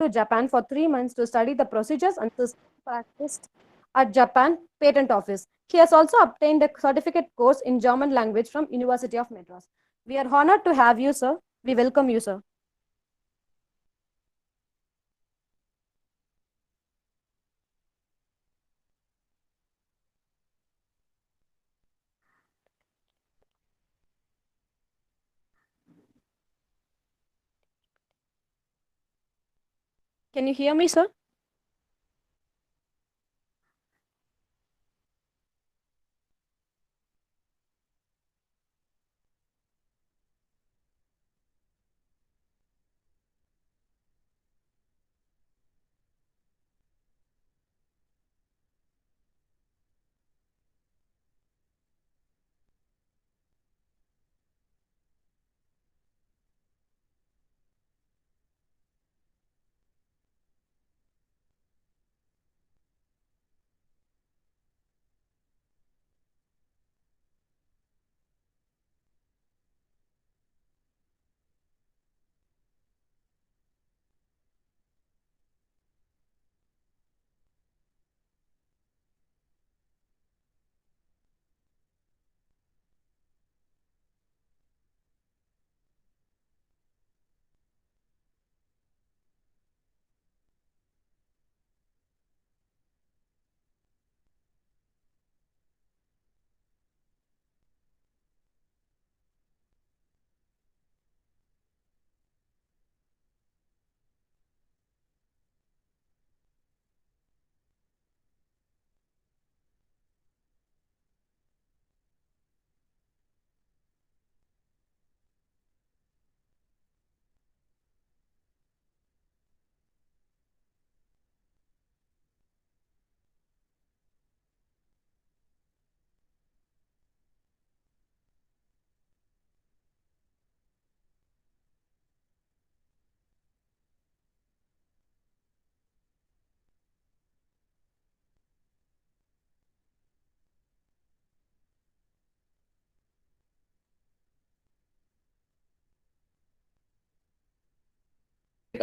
to Japan for 3 months to study the procedures and system practiced at Japan Patent Office. He has also obtained a certificate course in German language from University of Madras. We are honored to have you, sir. We welcome you, sir. Can you hear me, sir?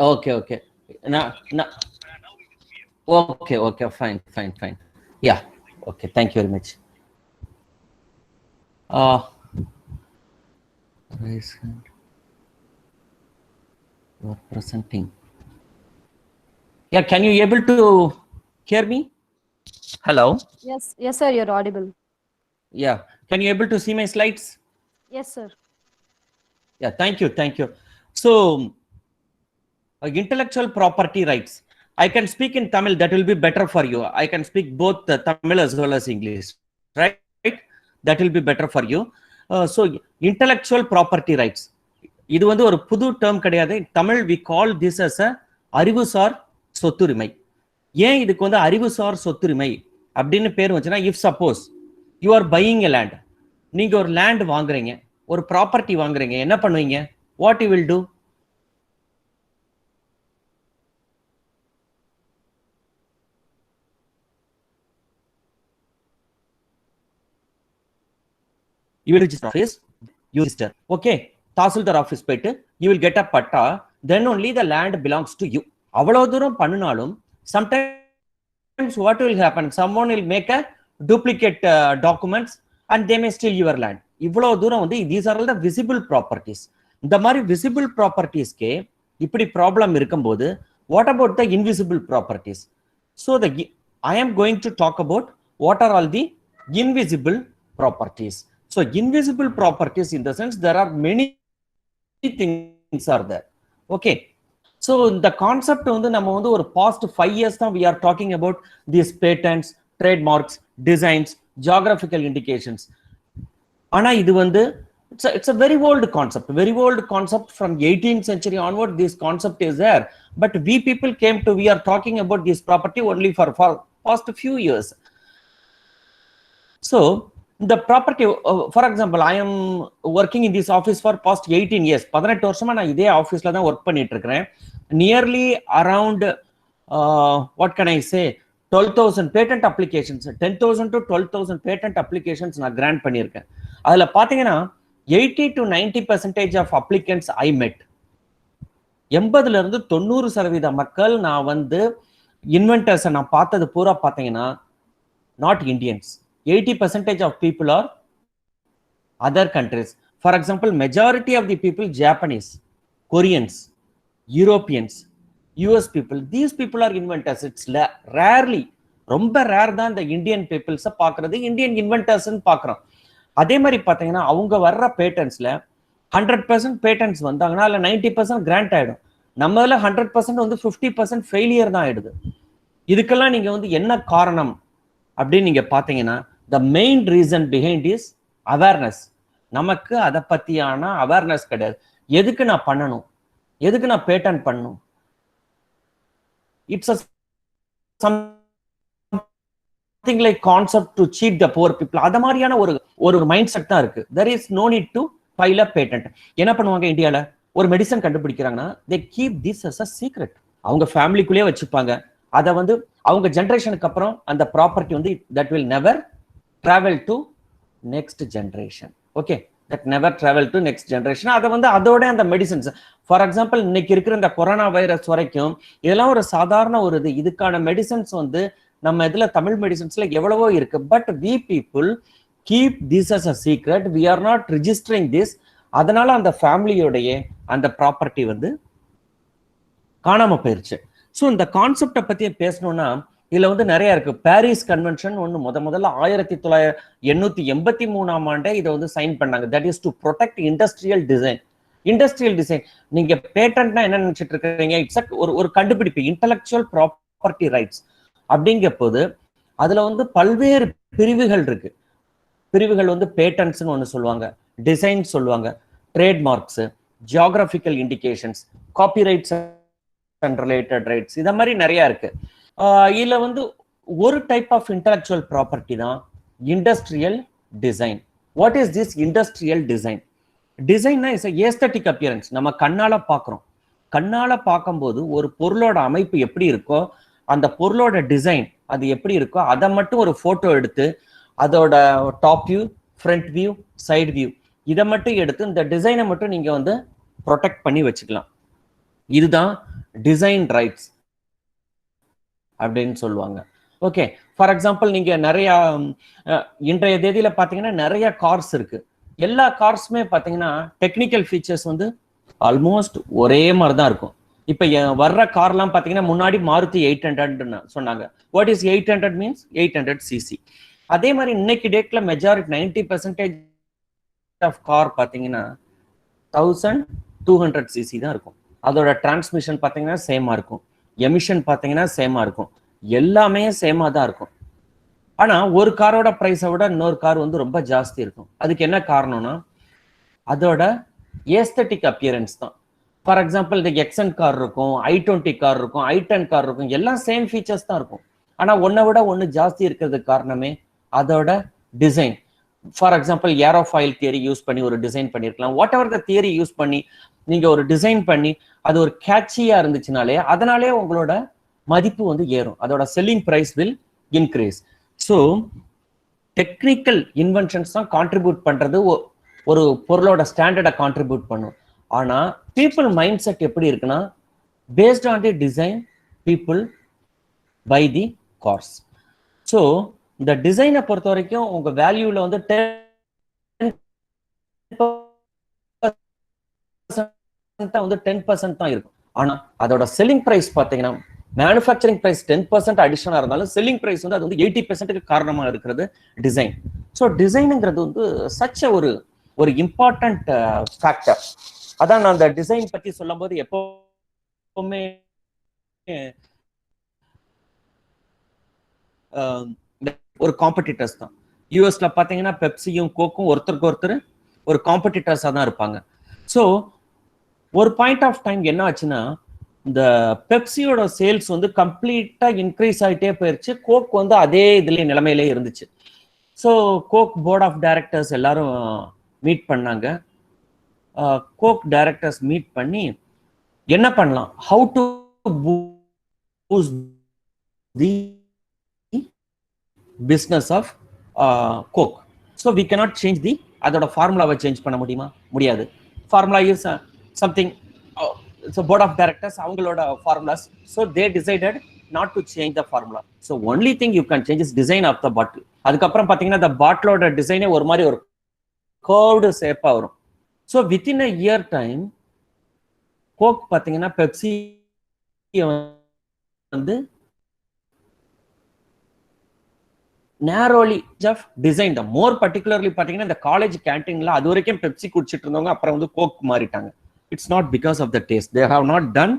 Okay, okay. Now, okay, okay, fine, fine, fine. Yeah, okay, thank you very much. Raise hand. You are presenting. Yeah, can you able to hear me? Hello? Yes, sir, you're audible. Yeah, can you able to see my slides? Yes, sir. Yeah, thank you, thank you. So, intellectual property rights. I can speak in Tamil, that will be better for you. I can speak both Tamil as well as English, right? That will be better for you. So, intellectual property rights. இது வந்து ஒரு புது term கிடையாது. Tamil we call this as a அறிவுசார் சொத்துரிமை. ஏன் இதுக்கு வந்து அறிவுசார் சொத்துரிமை அப்படின்னு பேர் வச்சுன்னா, if suppose you are buying a land, நீங்க ஒரு லேண்ட் வாங்குறீங்க, ஒரு ப்ராப்பர்ட்டி வாங்குறீங்க, என்ன பண்ணுவீங்க? What you will do? You will register office, you register. Okay, tahsildar office போயிட்டு you will get a patta, then only the land belongs to you. அவ்வளவு தூரம் பண்ணினாலும் sometimes what will happen, someone will make a duplicate documents and they may steal your land. இவ்வளவு தூரம் வந்து these are all the visible properties. இந்த மாதிரி visible propertiesக்கே இப்படி problem இருக்கும்போது what about the invisible properties? So I am going to talk about what are all the invisible properties. So invisible properties, in the sense there are many things are there. Okay, so the concept வந்து நம்ம வந்து ஒரு past 5 years தான் we are talking about these patents, trademarks, designs, geographical indications. ஆனா இது வந்து it's a very old concept from 18th century onward. This concept is there, but we people we are talking about this property only for past few years. So the property, for example, I am working in this office for past 18 years. 18 வருஷமா நான் இதே ஆபீஸ்ல தான் work பண்ணிட்டு இருக்கேன். Nearly around what can I say, 12,000 patent applications, 10,000 to 12,000 patent applications நான் grant பண்ணியிருக்கேன். அதுல பாத்தீங்கன்னா 80 to 90% of applicants I met. 80ல இருந்து 90% மக்கள் நான் வந்து இன்வென்டர்ஸை நான் பார்த்தது பூரா பார்த்தீங்கன்னா not Indians. 80% of people are other countries. For example majority of the people Japanese, Koreans, Europeans, US people. These people are inventors. It's rarely, ரொம்ப ரேர் தான் இந்த இந்தியன் பீப்புள்ஸை பார்க்கறது இந்தியன் இன்வென்டர்ஸ்ன்னு பார்க்குறோம். அதே மாதிரி பார்த்தீங்கன்னா அவங்க வர்ற பேட்டன்ஸ்ல 100% பேட்டன்ஸ் வந்தாங்கன்னா அதில் 90% கிராண்ட் ஆயிடும். நம்ம இதில் 100% வந்து 50% ஃபெயிலியர் தான் ஆயிடுது. இதுக்கெல்லாம் நீங்க வந்து என்ன காரணம் அப்படின்னு நீங்க பார்த்தீங்கன்னா, the main reason behind is awareness. நமக்கு அதை பத்தியான அவேர்னஸ் கிடையாது. எதுக்கு நான் பண்ணணும், எதுக்கு நான் பேட்டன் பண்ணணும், it's something like concept to cheat the poor people. அத மாதிரியான ஒரு மைண்ட் செட் தான் இருக்கு. there is no need to file a patent. என்ன பண்ணுவாங்க இந்தியால, ஒரு medicine கண்டுபிடிக்கிறாங்கன்னா they keep this as a secret. அவங்க ஃபேமிலிக்குள்ளேயே வச்சுப்பாங்க. அதை வந்து அவங்க ஜெனரேஷனுக்கு அப்புறம் அந்த ப்ராப்பர்ட்டி வந்து that will never travel to next generation. okay, that never travel to next generation. அதை வந்து அதோட அந்த மெடிசன்ஸ், ஃபார் எக்ஸாம்பிள் இன்னைக்கு இருக்கிற இந்த கொரோனா வைரஸ் வரைக்கும் இதெல்லாம் ஒரு சாதாரண ஒரு இதுக்கான மெடிசன்ஸ் வந்து நம்ம இதுல தமிழ் மெடிசன்ஸ்ல எவ்வளவோ இருக்கு. But we people keep this as a secret. We are not registering this. அதனால அந்த ஃபேமிலியோடைய அந்த ப்ராப்பர்ட்டி வந்து காணாம போயிருச்சு. ஸோ இந்த கான்செப்டை பத்தி பேசணும்னா இதுல வந்து நிறைய இருக்கு. பாரிஸ் கன்வென்ஷன் ஒன்று முதல்ல 1883 இதை வந்து சைன் பண்ணாங்க. That is to protect industrial design. Industrial design நீங்க பேட்டன்ட்னா என்ன நினைச்சிட்டு இருக்கீங்க, இட்ஸ் ஒரு கண்டுபிடிப்பு, இன்டெலெக்சுவல் ப்ராப்பர்ட்டி ரைட்ஸ். அப்படிங்கிற போது அதுல வந்து பல்வேறு பிரிவுகள் இருக்கு. பிரிவுகள் வந்து பேட்டன்ட்ஸ்னு ஒன்று சொல்லுவாங்க, டிசைன் சொல்லுவாங்க, trademarks, geographical indications, copyrights and related rights, இத மாதிரி நிறைய இருக்கு. இதுல வந்து ஒரு டைப் ஆஃப் இன்டெலெக்சுவல் ப்ராப்பர்ட்டி தான் industrial design. What is this industrial design? டிசைன்னா இஸ் ஏஸ்தட்டிக் அப்பியரன்ஸ். நம்ம கண்ணால பார்க்குறோம். கண்ணால பார்க்கும்போது ஒரு பொருளோட அமைப்பு எப்படி இருக்கோ, அந்த பொருளோட டிசைன் அது எப்படி இருக்கோ அதை மட்டும் ஒரு போட்டோ எடுத்து அதோட top view, front view, side view இதை மட்டும் எடுத்து இந்த டிசைனை மட்டும் நீங்க வந்து ப்ரொடெக்ட் பண்ணி வச்சுக்கலாம். இதுதான் டிசைன் ரைட்ஸ் அப்படின்னு சொல்லுவாங்க. ஓகே, ஃபார் எக்ஸாம்பிள் நீங்க நிறைய இன்றைய தேதியில பாத்தீங்கன்னா நிறைய கார்ஸ் இருக்கு. எல்லா கார்ஸுமே பாத்தீங்கன்னா டெக்னிக்கல் ஃபீச்சர்ஸ் வந்து ஆல்மோஸ்ட் ஒரே மாதிரி தான் இருக்கும். இப்ப வர்ற கார்லாம் பாத்தீங்கன்னா முன்னாடி மாருதி 800 சொன்னாங்க. What is 800 means 800 cc. அதே மாதிரி இன்னைக்கு டேட்ல மெஜாரிட்டி 90% ஆஃப் கார் பாத்தீங்கன்னா 1200 cc தான் இருக்கும். அதோட டிரான்ஸ்மிஷன் பாத்தீங்கன்னா சேமா இருக்கும், எமிஷன் பாத்தீங்கன்னா சேமா இருக்கும், எல்லாமே சேமா தான் இருக்கும். ஆனா ஒரு காரோட பிரைஸை விட இன்னொரு கார் வந்து ரொம்ப ஜாஸ்தி இருக்கும். அதுக்கு என்ன காரணம்னா அதோட ஏஸ்தட்டிக் அப்பியரன்ஸ் தான். ஃபார் எக்ஸாம்பிள் இந்த எக்ஸன் கார் இருக்கும், i20 கார் இருக்கும், i10 கார் இருக்கும், எல்லாம் சேம் ஃபீச்சர்ஸ் தான் இருக்கும். ஆனா ஒன்னை விட ஒன்று ஜாஸ்தி இருக்கிறதுக்கு காரணமே அதோட design. For example aerofoil theory use பண்ணி ஒரு டிசைன் பண்ணியிருக்கலாம். What ever the theory use பண்ணி நீங்க ஒரு டிசைன் பண்ணி அது ஒரு கேட்சியா இருந்துச்சுனாலே அதனாலே உங்களோட மதிப்பு வந்து ஏறும், அதோட selling price will increase. So technical inventions தான் கான்ட்ரிபியூட் பண்றது, ஒரு பொருளோட ஸ்டாண்டர்டை கான்ட்ரிபியூட் பண்ணும். ஆனா பீப்புள் மைண்ட் செட் எப்படி இருக்குன்னா, based on the design people by the cars. So இந்த டிசைனை பொறுத்த வரைக்கும் உங்க வேல்யூல வந்து 10% தான் இருக்கும். ஆனா அதோட செல்லிங் பிரைஸ் பாத்தீங்கன்னா மேனுஃபேக்சரிங் பிரைஸ் 10% அடிஷனா இருந்தாலும் செல்லிங் பிரைஸ் வந்து அது வந்து 80% காரணமா இருக்கிறது டிசைன். ஸோ டிசைனுங்கிறது வந்து சச் ஒரு இம்பார்ட்டன்ட் ஃபேக்டர். அதான் நான் அந்த டிசைன் பத்தி சொல்லும் போது எப்பவுமே ஒரு காம்படிட்டர்ஸ் தான். யூஎஸ்ல பாத்தீங்கன்னா பெப்சியும் கோக்கும் ஒருத்தருக்கு ஒருத்தர் ஒரு காம்படிட்டர்ஸா தான் இருப்பாங்க. ஸோ ஒரு பாயிண்ட் ஆஃப் டைம் என்ன ஆச்சுன்னா இந்த பெப்சியோட சேல்ஸ் வந்து கம்ப்ளீட்டா இன்க்ரீஸ் ஆகிட்டே போயிருச்சு. கோக் வந்து அதே இதுல நிலைமையிலே இருந்துச்சு. So Coke board of directors எல்லாரும் மீட் பண்ணாங்க. கோக் டைரக்டர்ஸ் மீட் பண்ணி என்ன பண்ணலாம், how to boost the business of Coke. So we cannot change the, அதோட ஃபார்முலாவை சேஞ்ச் பண்ண முடியுமா? முடியாது. Formula is something so board of directors அவங்களோட formulas, so they decided not to change the formula. So only thing you can change is design of the bottle. அதுக்கப்புறம் பாத்தீங்கன்னா the bottleோட டிசைனே ஒரு மாதிரி ஒரு curved shape வரும். So within a year time Coke பாத்தீங்கன்னா Pepsi வந்து narrowly just designed, more particularly பாத்தீங்கன்னா இந்த காலேஜ் கேண்டீன்ல அது வரைக்கும் பெப்சி குடிச்சிட்டு இருந்தவங்க அப்புறம் வந்து கோக் மாறிட்டாங்க. It's not because of the taste. They have not done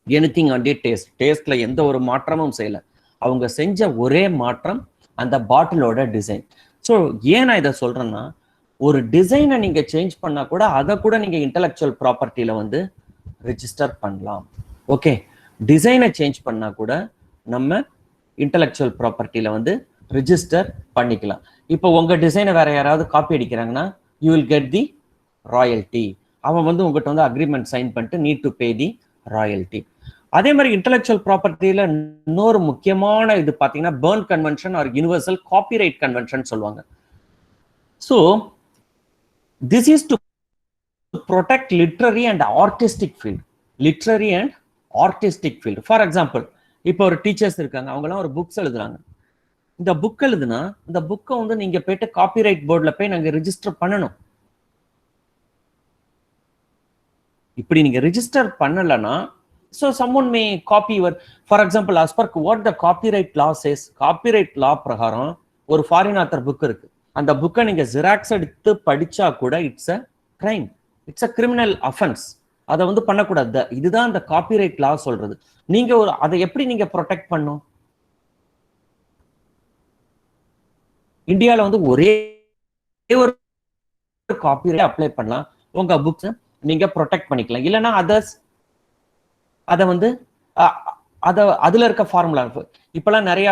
anything on the taste. டேஸ்ட்ல எந்த ஒரு மாற்றமும் செய்யல. அவங்க செஞ்ச ஒரே மாற்றம் அந்த பாட்டிலோட டிசைன். ஸோ ஏன் நான் இதை சொல்றேன்னா, ஒரு டிசைனை நீங்க சேஞ்ச் பண்ணா கூட அதை கூட நீங்க இன்டெலெக்சுவல் ப்ராப்பர்ட்டியில வந்து ரிஜிஸ்டர் பண்ணலாம். ஓகே, டிசைனை சேஞ்ச் பண்ணா கூட நம்ம இன்டெலெக்சுவல் ப்ராப்பர்ட்டியில வந்து ரிஜிஸ்டர் பண்ணிக்கலாம். இப்போ உங்க டிசைனை வேற யாராவது காப்பி அடிக்கிறாங்கன்னா you will get the royalty. அவன் வந்து உங்ககிட்ட வந்து அக்ரிமெண்ட் சைன் பண்ணிட்டு need to pay the royalty. அதே மாதிரி இன்டெலெக்சுவல் ப்ராப்பர்ட்டியில இன்னொரு முக்கியமான இது பார்த்தீங்கன்னா Berne convention or universal copyright convention சொல்லுவாங்க. So this is to protect literary and artistic field. Literary and artistic field. For example, இப்போ ஒரு டீச்சர்ஸ் இருக்காங்க, அவங்கலாம் ஒரு புக்ஸ் எழுதுறாங்க. இந்த புக் எழுதுனா இந்த புக்கை வந்து நீங்க போயிட்டு காப்பிரைட் போர்டில் போய் நாங்கள் ரிஜிஸ்டர் பண்ணணும். இப்படி நீங்க ரிஜிஸ்டர் பண்ணலன்னா so someone may copy your, for example as per what the copyright law says, copyright law பிரகாரம் ஒரு ஃபாரின் ஆத்தர் புக் இருக்கு, அந்த புக்கை நீங்க ஜெராக்ஸ் எடுத்து படிச்சா கூட it's a crime, it's a criminal offence. அதை வந்து பண்ணக்கூடாது. இதுதான் அந்த காப்பிரைட் லா சொல்றது. நீங்க ஒரு அதை எப்படி நீங்க ப்ரொடெக்ட் பண்ணும்? இந்தியாவில் வந்து ஒரே ஒரு காப்பிரைட் அப்ளை பண்ணலாம், உங்க புக்ஸ் நீங்க ப்ரொடெக்ட் பண்ணிக்கலாம். இல்லைன்னா அதர்ஸ் அதை வந்து அதுல இருக்க ஃபார்முலா. இப்பெல்லாம் நிறைய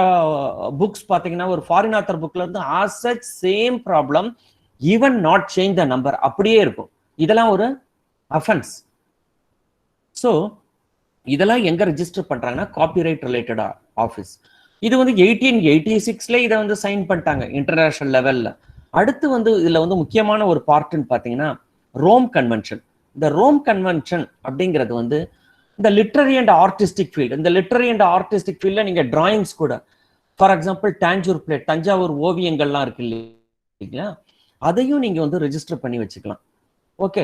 புக்ஸ் பாத்தீங்கன்னா ஒரு ஃபாரின் ஆத்தர் புக்ல இருந்து as such same problem, even not change the number அப்படியே இருக்கும். இதெல்லாம் ஒரு அஃபென்ஸ். ஸோ இதெல்லாம் எங்க ரெஜிஸ்டர் பண்றாங்கன்னா காப்பிரைட் ரிலேட்டட் ஆஃபீஸ். இது வந்து 1886 இதை வந்து சைன் பண்ணிட்டாங்க இன்டர்நேஷனல் லெவல்ல. அடுத்து வந்து இதுல வந்து முக்கியமான ஒரு பார்ட்னு பாத்தீங்கன்னா ரோம் கன்வென்ஷன். இந்த ரோம் கன்வென்ஷன் அப்படிங்கிறது வந்து இந்த லிட்ரரி அண்ட் ஆர்டிஸ்டிக் ஃபீல்டு. இந்த லிட்ரரி அண்ட் ஆர்டிஸ்டிக் ஃபீல்ட்ல நீங்க டிராயிங்ஸ் கூட, for example Tanjore plate, Thanjavur ஓவியங்கள்லாம் இருக்கு இல்லைங்களா, அதையும் நீங்க வந்து ரெஜிஸ்டர் பண்ணி வச்சுக்கலாம். ஓகே,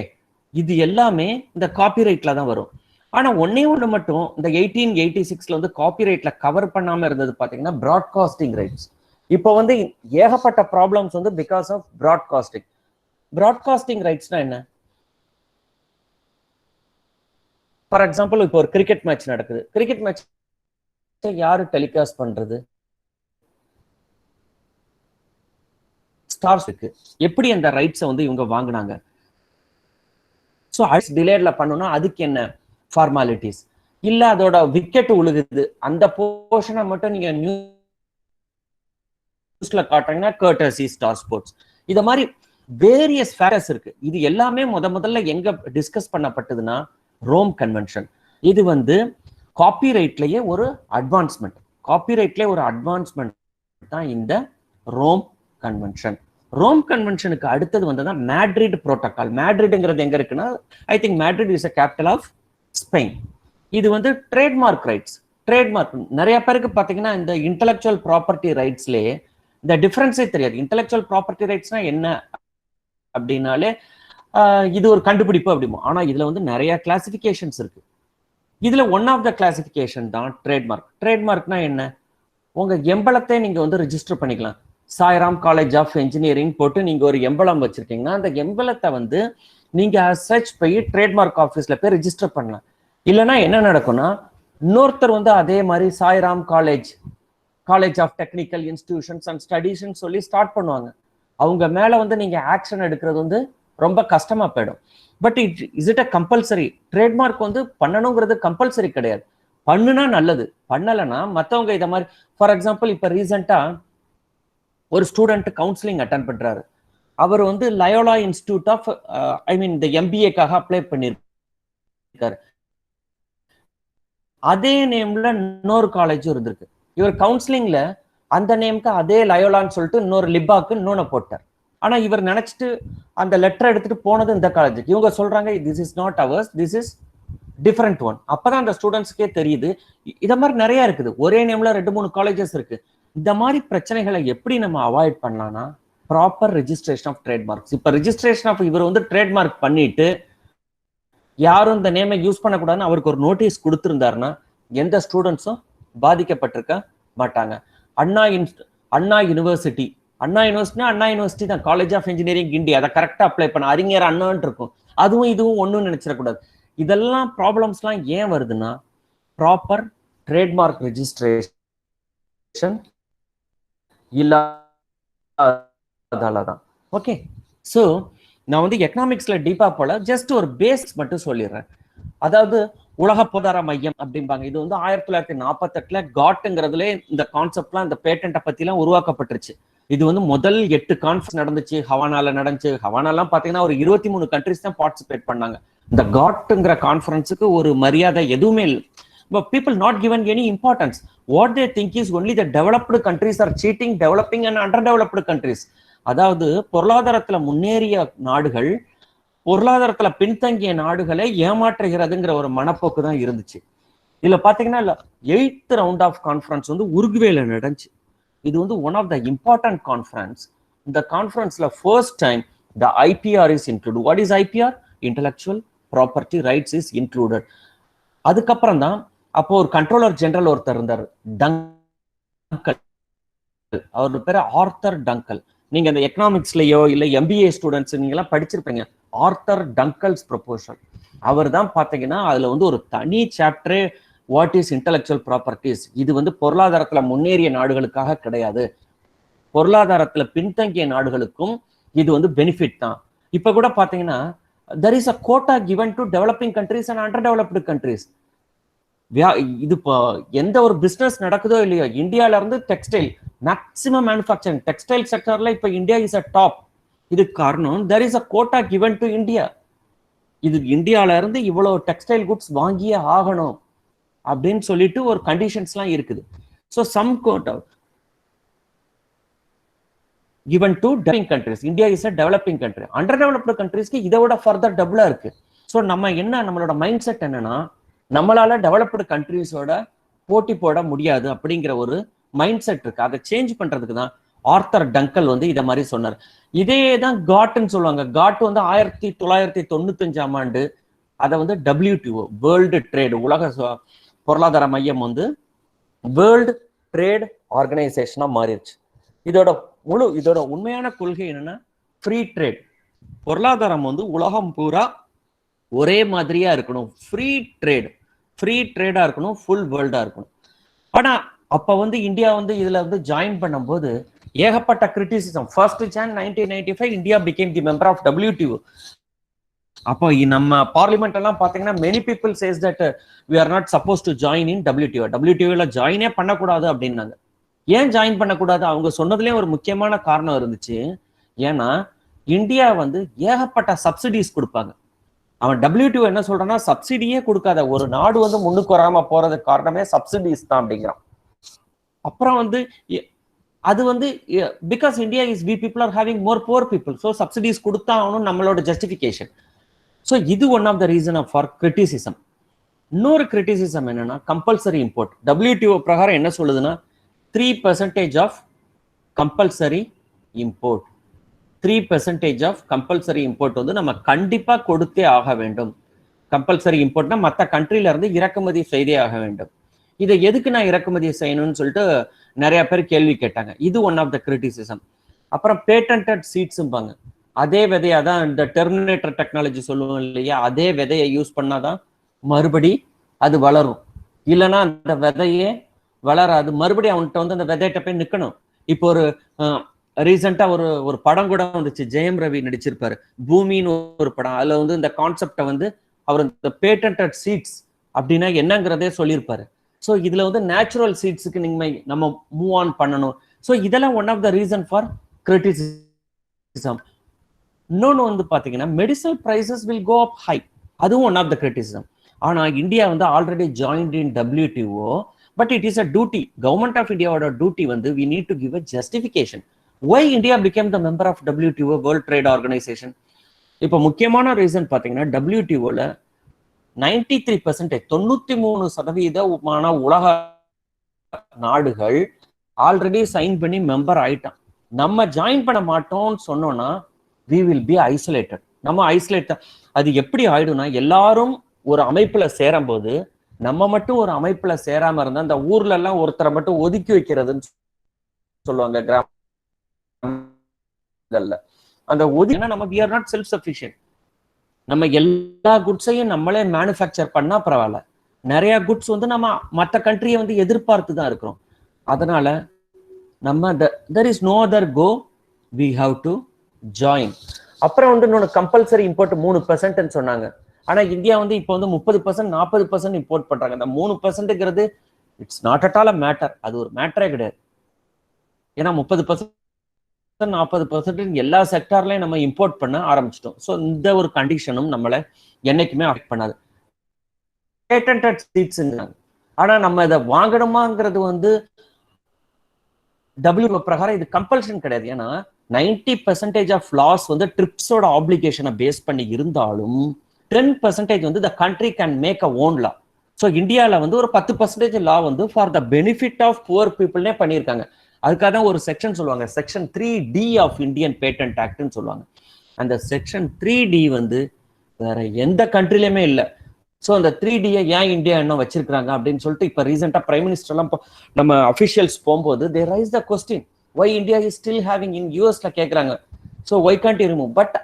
இது எல்லாமே இந்த காப்பிரைட்ல தான் வரும். ஆனா ஒன்னே ஒண்ணு மட்டும் இந்த 1886 வந்து காப்பிரைட்ல கவர் பண்ணாம இருந்தது பாத்தீங்கன்னா பிராட்காஸ்டிங் ரைட்ஸ். இப்போ வந்து ஏகப்பட்ட ப்ராப்ளம்ஸ் வந்து பிகாஸ் ஆஃப் பிராட்காஸ்டிங். பிராட்காஸ்டிங் ரைட்ஸ்னா என்ன? ஃபார் எக்ஸாம்பிள் இப்போ ஒரு கிரிக்கெட் மேட்ச் நடக்குது, கிரிக்கெட் மேட்ச் யாரு டெலிகாஸ்ட் பண்றது? ஸ்டார்ஸ் இருக்கு. எப்படி அந்த ரைட்ஸை வந்து இவங்க வாங்கினாங்க? ஸோ டிலேட்ல பண்ணணும்னா அதுக்கு என்ன ஃபார்மாலிட்டிஸ்? இல்ல அதோட விக்கெட் உழுகுது, அந்த போர்ஷனை மட்டும் நீங்க நியூஸ்ல காட்டுறீங்கன்னா கர்டசி ஸ்டார் ஸ்போர்ட்ஸ். இத மாதிரி வேரியஸ் ஃபேக்டர்ஸ் இருக்கு. இது எல்லாமே முதல்ல எங்க டிஸ்கஸ் பண்ணப்பட்டதுன்னா ரோம் கன்வென்ஷன். இது வந்து காப்பிரைட்லயே ஒரு அட்வான்ஸ்மெண்ட். காப்பிரைட்லயே ஒரு அட்வான்ஸ்மெண்ட் தான் இந்த ரோம் கன்வென்ஷன். ரோம் கன்வென்ஷனுக்கு அடுத்தது வந்து மேட்ரிட் புரோட்டோகால். மேட்ரிட்ங்கிறது எங்க இருக்குன்னா, I think Madrid is a capital of Spain. இது வந்து ட்ரேட்மார்க் ரைட்ஸ். ட்ரேட்மார்க் நிறைய பேருக்கு பாத்தீங்கன்னா இந்த இன்டெலெக்சுவல் ப்ராப்பர்ட்டி ரைட்ஸ்லயே இந்த டிஃபரன்ஸே தெரியாது. இன்டெலெக்சுவல் ப்ராப்பர்ட்டி ரைட்ஸ்னா என்ன அப்படின்னாலே இது ஒரு கண்டுபிடிப்பு அப்படிமோ. ஆனா இதுல வந்து நிறைய கிளாசிபிகேஷன்ஸ் இருக்கு. இதுல ஒன் ஆஃப் த கிளாசிபிகேஷன் தான் ட்ரேட்மார்க். ட்ரேட்மார்க்னா என்ன? உங்க எம்பளத்தை நீங்க வந்து ரிஜிஸ்டர் பண்ணிக்கலாம். சாய்ராம் காலேஜ் ஆஃப் இன்ஜினியரிங் போட்டு நீங்க ஒரு எம்பளம் வச்சிருக்கீங்கன்னா அந்த எம்பளத்தை வந்து நீங்க சர்ச் போய் ட்ரேட்மார்க் ஆஃபீஸ்ல போய் ரிஜிஸ்டர் பண்ணலாம். இல்லைன்னா என்ன நடக்கும்னா, இன்னொருத்தர் வந்து அதே மாதிரி Sairam college of technical institutions and ஸ்டடீஸ்ன்னு சொல்லி ஸ்டார்ட் பண்ணுவாங்க. அவங்க மேல வந்து நீங்க ஆக்ஷன் எடுக்கிறது வந்து ரொம்ப கஷ்டமா போயிடும். But is it a compulsory? Trademark வந்து பண்ணணுங்கிறது கம்பல்சரி கிடையாது. பண்ணுனா நல்லது, பண்ணலைன்னா மற்றவங்க இதை மாதிரி. ஃபார் எக்ஸாம்பிள் இப்போ ரீசெண்டா ஒரு ஸ்டூடெண்ட் கவுன்சிலிங் அட்டன் பண்றாரு. அவர் வந்து லயோலா இன்ஸ்டிடியூட் ஆஃப் இந்த எம்பிஏக்காக அப்ளை பண்ணிருக்காரு. அதே நேம்ல இன்னொரு காலேஜும் இருந்திருக்கு. இவர் கவுன்சிலிங்ல அந்த நேம்க்கு அதே லயோலான்னு சொல்லிட்டு இன்னொரு லிபாக்கு இன்னொன்னு போட்டார். ஆனா இவர் நினைச்சிட்டு அந்த லெட்டர் எடுத்துட்டு போனது இந்த காலேஜுக்கு. இவங்க சொல்றாங்க this is not hours, this is different one. அப்பதான் அந்த ஸ்டூடெண்ட்ஸ்க்கே தெரியுது. இத மாதிரி நிறைய இருக்குது. ஒரே நேம்ல 2-3 காலேஜஸ் இருக்கு. இந்த மாதிரி பிரச்சனைகளை எப்படி நம்ம அவாய்ட் பண்ணலாம்னா ப்ராப்பர் ரெஜிஸ்ட்ரேஷன் ஆஃப் ட்ரேட்மார்க்ஸ். இப்ப ரெஜிஸ்ட்ரேஷன் ஆஃப் இவர் வந்து ட்ரேட்மார்க் பண்ணிட்டு யாரும் இந்த நேமை யூஸ் பண்ணக்கூடாதுன்னு அவருக்கு ஒரு நோட்டீஸ் கொடுத்திருந்தாருன்னா எந்த ஸ்டூடெண்ட்ஸும் பாதிக்கப்பட்டிருக்க மாட்டாங்க. அண்ணா யூனிவர்சிட்டி தான், காலேஜ் ஆஃப் இன்ஜினியரிங் இந்தியா, அதை கரெக்டா அப்ளை பண்ண அறிஞர் அண்ணான்னு இருக்கும். அதுவும் இதுவும் ஒன்றும் நினைச்சிடக்கூடாது. இதெல்லாம் ப்ராப்ளம்ஸ்லாம் ஏன் வருதுன்னா ப்ராப்பர் ட்ரேட்மார்க் ரெஜிஸ்ட்ரேஷன் இல்லாததான். ஓகே, ஸோ நான் வந்து எக்கனாமிக்ஸ்ல டீப்பா போல ஜஸ்ட் ஒரு பேசிக்ஸ் மட்டும் சொல்லிடுறேன். அதாவது உலக பொருளாதார மையம் அப்படிம்பாங்க. இது வந்து 1948 காட்டுங்கிறதுல இந்த கான்செப்ட்லாம் இந்த பேட்டன்ட்டை பத்திலாம் உருவாக்கப்பட்டுருச்சு. இது வந்து முதல் 8 கான்ஃபரன்ஸ் நடந்துச்சு. ஹவானால நடந்துச்சு. ஹவானாலாம் பாத்தீங்கன்னா ஒரு 23 கண்ட்ரிஸ் தான் பார்ட்டிசிபேட் பண்ணாங்க. இந்த காட்டுங்கிற கான்ஃபரன்ஸுக்கு ஒரு மரியாதை எதுவுமே இல்லை. But people not given any importance. What they think is only the developed countries are cheating developing and underdeveloped countries. அதாவது பொருளாதாரத்துல முன்னேறிய நாடுகள் பொருளாதாரத்துல பின்தங்கிய நாடுகளை ஏமாற்றுகிறதுங்கிற ஒரு மனப்போக்கு தான் இருந்துச்சு. இதுல பாத்தீங்கன்னா 8th ரவுண்ட் ஆஃப் கான்ஃபரன்ஸ் வந்து உருகுவேல நடந்துச்சு. இது வந்து one of the important conference. இந்த கான்ஃபரன்ஸ்ல first time the IPR is include. What is IPR? Intellectual property rights is included. அதுக்கப்புறம் தான் அப்போ ஒரு கண்ட்ரோலர் ஜெனரல் ஒருத்தர் இருந்தார், டங்கல். அவரோட பேரு ஆர்த்தர் டங்கல். நீங்க அந்த எக்கனாமிக்ஸ்லயோ இல்ல எம்பிஏ ஸ்டூடெண்ட்ஸ் நீங்க எல்லாம் படிச்சிருப்பீங்க. Author டங்கல்ஸ் proposal. அவர் தான் பாத்தீங்கன்னா அதுல வந்து ஒரு தனி சாப்டரே வாட் இஸ் இன்டெலெக்சுவல் ப்ராப்பர்ட்டிஸ். இது வந்து பொருளாதாரத்துல முன்னேறிய நாடுகளுக்காக கிடையாது, பொருளாதாரத்துல பின்தங்கிய நாடுகளுக்கும் இது வந்து பெனிஃபிட் தான். இப்ப கூட பாத்தீங்கன்னா there is a quota given to developing countries and underdeveloped countries. இது இப்போ எந்த ஒரு பிசினஸ் நடக்குதோ இல்லையோ, இந்தியால இருந்து டெக்ஸ்டைல் மேக்சிமம் மேனுஃபேக்சரிங் டெக்ஸ்டைல் செக்டர்ல இப்ப இந்தியா இஸ் அ டாப். இதுக்கு காரணம் there is a quota given to India. இது இந்தியால இருந்து இவ்வளவு டெக்ஸ்டைல் குட்ஸ் வாங்கியே ஆகணும் அப்படின்னு சொல்லிட்டு ஒரு கண்டிஷன்ஸ்லாம் இருக்குது. So some quota given to developing countries. India is a developing country. Underdeveloped countries இதை விட ஃபர்தர் டபுளா இருக்கு. ஸோ நம்ம என்ன நம்மளோட மைண்ட் செட் என்னன்னா நம்மளால டெவலப்டு கண்ட்ரீஸோட போட்டி போட முடியாது அப்படிங்கிற ஒரு மைண்ட் செட் இருக்கு. அதை சேஞ்ச் பண்றதுக்கு தான் ஆர்த்தர் டங்கல் வந்து இதை மாதிரி சொன்னார். இதே தான் காட்ன்னு சொல்லுவாங்க. காட் வந்து 1995ஆம் ஆண்டு அதை வந்து WTO வேர்ல்டு ட்ரேட் உலக பொருளாதார மையம் வந்து வேர்ல்டு ட்ரேட் ஆர்கனைசேஷனா மாறிடுச்சு. இதோட உண்மையான கொள்கை என்னன்னா ஃப்ரீ ட்ரேட். பொருளாதாரம் வந்து உலகம் பூரா ஒரே மாதிரியா இருக்கணும், ஃப்ரீ ட்ரேடா இருக்கணும், ஃபுல் வேர்ல்டா இருக்கணும். ஆனா அப்ப வந்து இந்தியா வந்து இதுல வந்து ஜாயின் பண்ணும்போது ஏகப்பட்ட criticism. 1st Jan 1995 India became the member of WTO. அப்போ நம்ம பார்லிமெண்ட் எல்லாம் பாத்தீங்கன்னா many people says that we are not supposed to join in WTO. WTO ஜாயினே பண்ணக்கூடாது அப்படின்னாங்க. ஏன் ஜாயின் பண்ணக்கூடாது? அவங்க சொன்னதுலேயே ஒரு முக்கியமான காரணம் இருந்துச்சு. ஏன்னா இந்தியா வந்து ஏகப்பட்ட சப்சிடிஸ் கொடுப்பாங்க. அவன் WTO என்ன சொல்றான்னா சப்சிடியே கொடுக்காத ஒரு நாடு வந்து முன்னுக்கு வராம போறதுக்கு காரணமே சப்சிடிஸ் தான் அப்படிங்கிறான். அப்புறம் வந்து அது வந்து because India is we people are having more poor people, so subsidies கொடுத்தா ஆகணும் நம்மளோட ஜஸ்டிஃபிகேஷன். ஸோ இது one of the reason for criticism. இன்னொரு கிரிட்டிசிசம் என்னன்னா கம்பல்சரி இம்போர்ட். WTO பிரகாரம் என்ன சொல்லுதுன்னா 3% of compulsory import. 3% of compulsory import வந்து நம்ம கண்டிப்பா கொடுத்தே ஆக வேண்டும். கம்பல்சரி இம்போர்ட்னா மற்ற கண்ட்ரில இருந்து இறக்குமதி செய்தே ஆக வேண்டும். இதை எதுக்கு நான் இறக்குமதி செய்யணும்னு சொல்லிட்டு நிறைய பேர் கேள்வி கேட்டாங்க. இது ஒன் ஆஃப் த கிரிட்டிசிசம். அப்புறம் பேட்டன்டட் சீட்ஸும்பாங்க. அதே விதையா தான் இந்த டெர்மினேட்டர் டெக்னாலஜி சொல்லுவோம் இல்லையா, அதே விதையை யூஸ் பண்ணாதான் மறுபடி அது வளரும், இல்லைன்னா அந்த விதையே வளராது. மறுபடியும் அவன்கிட்ட வந்து அந்த விதையிட்ட போய் நிற்கணும். இப்போ ஒரு ரீசெண்டா ஒரு படம் கூட வந்துச்சு, ஜெயம் ரவி நடிச்சிருப்பாரு, பூமின்னு ஒரு படம். அதுல வந்து இந்த கான்செப்டை வந்து அவர் இந்த பேட்டன்டட் சீட்ஸ் அப்படின்னா என்னங்கிறதே சொல்லியிருப்பாரு. ஸோ இதுல வந்து நேச்சுரல் சீட்ஸுக்கு நம்ம மூவ் ஆன் பண்ணணும். ஸோ இதெல்லாம் one of the reason for criticism. இன்னொன்று வந்து பாத்தீங்கன்னா medical prices will go up high, அதுவும் ஒன் ஆஃப் த கிரிட்டிசிசம். ஆனா இந்தியா வந்து already joined in WTO, but it is a duty. Government of இந்தியாவோட duty வந்து we need to give a justification why India became the member of WTO World Trade Organization. இப்போ முக்கியமான reason பாத்தீங்கன்னா WTOல 93%, 93% உலக நாடுகள் already sign பண்ணி member ஆயிட்டான். நம்ம ஜாயின் பண்ண மாட்டோம்னு சொன்னோம்னா we will be isolated. நம்ம ஐசோலேட். அது எப்படி ஆயிடும்னா, எல்லாரும் ஒரு அமைப்புல சேரும் போது நம்ம மட்டும் ஒரு அமைப்புல சேராம இருந்தா, அந்த ஊர்ல எல்லாம் ஒருத்தரை மட்டும் ஒதுக்கி வைக்கிறதுன்னு சொல்லுவாங்க கிராமங்கள்ல. அந்த ஒதுக்கினா நம்ம we are not self sufficient. நம்ம எல்லா குட்ஸையும் நம்மளே மேனுஃபேக்சர் பண்ணா பரவாயில்ல. நிறைய குட்ஸ் வந்து நம்ம மற்ற கண்ட்ரியை வந்து எதிர்பார்த்து தான் இருக்கிறோம். அதனால நம்ம there is no other go, we have to join. அப்புறம் வந்து இன்னொன்று கம்பல்சரி இம்போர்ட் 3% சொன்னாங்க. ஆனா இந்தியா வந்து இப்போ வந்து 30% 40% இம்போர்ட் பண்றாங்க. அந்த 3%ங்கிறது it's not at all a matter. அது ஒரு மேட்டரே கிடையாது. ஏன்னா 30% 40% எல்லா செக்டார்லயும் நம்ம இம்போர்ட் பண்ண ஆரம்பிச்சிட்டோம். ஸோ இந்த ஒரு கண்டிஷனும் நம்மளை என்னைக்குமே அஃபெக்ட் பண்ணாது. பேட்டன்ட் சீட்ஸ்ங்கிறாங்க. ஆனா நம்ம இதை வாங்கணுமாங்கிறது வந்து WTO பிரகாரம் இது கம்பல்ஷன் கிடையாது. ஏன்னா 90% ஆஃப் லாஸ் வந்து ட்ரிப்ஸோட ஆப்ளிகேஷனை பேஸ் பண்ணி இருந்தாலும் 10% வந்து the country can make a own law. So இந்தியாவில் வந்து ஒரு 10% லா வந்து for the benefit of poor பீப்புள்னே பண்ணியிருக்காங்க. அதுக்காக தான் ஒரு செக்ஷன் சொல்லுவாங்க, section 3D of Indian patent ஆக்ட்னு சொல்லுவாங்க. அந்த செக்ஷன் 3D வந்து வேற எந்த கண்ட்ரிலையுமே இல்லை. ஸோ அந்த 3Dயை ஏன் இந்தியா என்ன வச்சிருக்காங்க அப்படின்னு சொல்லிட்டு இப்போ ரீசெண்டாக பிரைம் மினிஸ்டர் எல்லாம் நம்ம அஃபிஷியல்ஸ் போகும்போது they raise the question, why India is still having in யூஎஸ்ல கேட்குறாங்க. So why can't you remove? But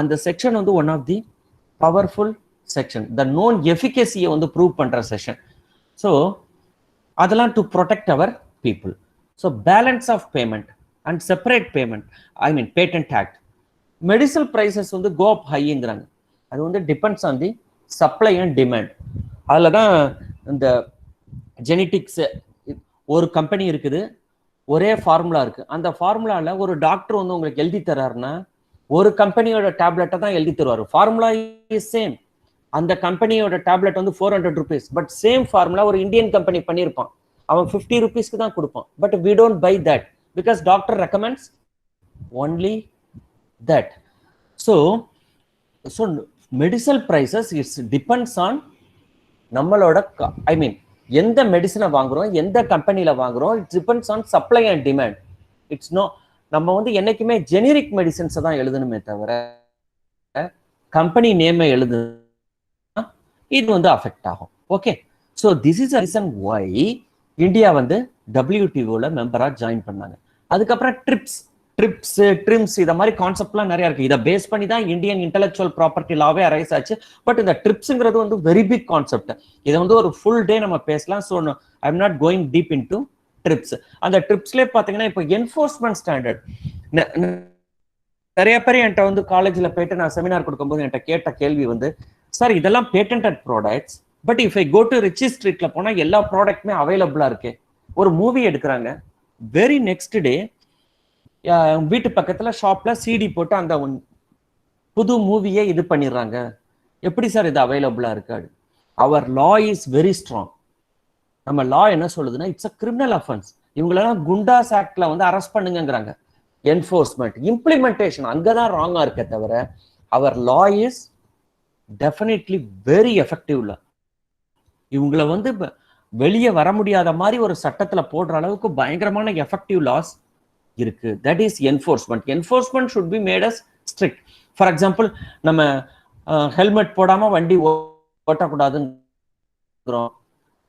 அந்த செக்ஷன் வந்து one of the powerful section, the known எஃபிகசியை வந்து ப்ரூவ் பண்ற செக்ஷன். ஸோ அதெல்லாம் to protect our people. So balance of payment and separate payment, I mean patent act. Medical prices வந்து go up ஹைங்கிறாங்க. அது வந்து depends on the supply and demand. அதில் தான் இந்த ஜெனட்டிக்ஸ் ஒரு கம்பெனி இருக்குது, ஒரே ஃபார்முலா இருக்கு. அந்த ஃபார்முலாவில் ஒரு டாக்டர் வந்து உங்களுக்கு எழுதி தர்றாருன்னா ஒரு கம்பெனியோட டேப்லெட்டை தான் எழுதி தருவார். Formula is same. அந்த கம்பெனியோட டேப்லெட் வந்து 400 rupees, பட் சேம் ஃபார்முலா ஒரு இந்தியன் கம்பெனி பண்ணியிருப்பான், அவன் 50 rupeesக்கு தான் கொடுப்பான். But we don't buy that because doctor recommends only that. So medicinal prices is depends on நம்மளோட ஐ மீன் எந்த மெடிசனை வாங்குறோம், எந்த கம்பெனியில வாங்குறோம், it depends on supply and demand. It's no, நம்ம வந்து என்னைக்குமே ஜெனரிக் மெடிசன்ஸை தான் எழுதணுமே தவிர கம்பெனி நேமை எழுது இது வந்து அஃபெக்ட் ஆகும். Okay, so this is a reason why India வந்து WTOல மெம்பரா ஜாயின் பண்ணாங்க. அதுக்கப்புறம் ட்ரிம்ஸ் இத மாதிரி கான்செப்ட்லாம் நிறைய இருக்கு. இதை பேஸ் பண்ணி தான் இந்தியன் இன்டெலெக்சுவல் ப்ராப்பர்ட்டி லாவே அரைஸ் ஆச்சு. பட் இந்த ட்ரிப்ஸ்ங்கிறது வந்து வெரி பிக் கான்செப்ட். இதை வந்து ஒரு ஃபுல் டே நம்ம பேசலாம். So I am not going deep in to TRIPS. அந்த ட்ரிப்ஸ்லேயே பார்த்தீங்கன்னா இப்போ என்ஃபோர்ஸ்மெண்ட் ஸ்டாண்டர்ட் நிறைய பேர் என்கிட்ட வந்து காலேஜில் போயிட்டு நான் செமினார் கொடுக்கும்போது என்கிட்ட கேட்ட கேள்வி வந்து, சார் இதெல்லாம் patent products, but if I go to Ritchie ஸ்ட்ரீட்ல போனால் எல்லா ப்ராடக்ட்டுமே அவைலபிளா இருக்கு. ஒரு மூவி எடுக்கிறாங்க, வெரி நெக்ஸ்ட் டே வீட்டு பக்கத்துல ஷாப்ல CD போட்டு அந்த புது மூவியே இது பண்ணிடுறாங்க. எப்படி சார் இது அவைலபிளா இருக்காது? அவர் லா இஸ் வெரி ஸ்ட்ராங். நம்ம லா என்ன சொல்லுதுன்னா இட்ஸ் அ கிரிமினல் அஃபென்ஸ். இவங்களெல்லாம் குண்டாஸ் ஆக்ட்ல வந்து அரெஸ்ட் பண்ணுங்கிறாங்க. என்ஃபோர்ஸ்மெண்ட், இம்ப்ளிமெண்டேஷன் அங்கதான் ராங்கா இருக்க தவிர அவர் லா இஸ் டெஃபினெட்லி வெரி எஃபெக்டிவ்ல. இவங்களை வந்து வெளியே வர முடியாத மாதிரி ஒரு சட்டத்துல போடுற அளவுக்கு பயங்கரமான எஃபெக்டிவ் லாஸ் இருக்கு. That is enforcement. Enforcement should be made as strict. For example, நம்ம ஹெல்மெட் போடாம வண்டி ஓட்டக்கூடாதுங்கிறோம்.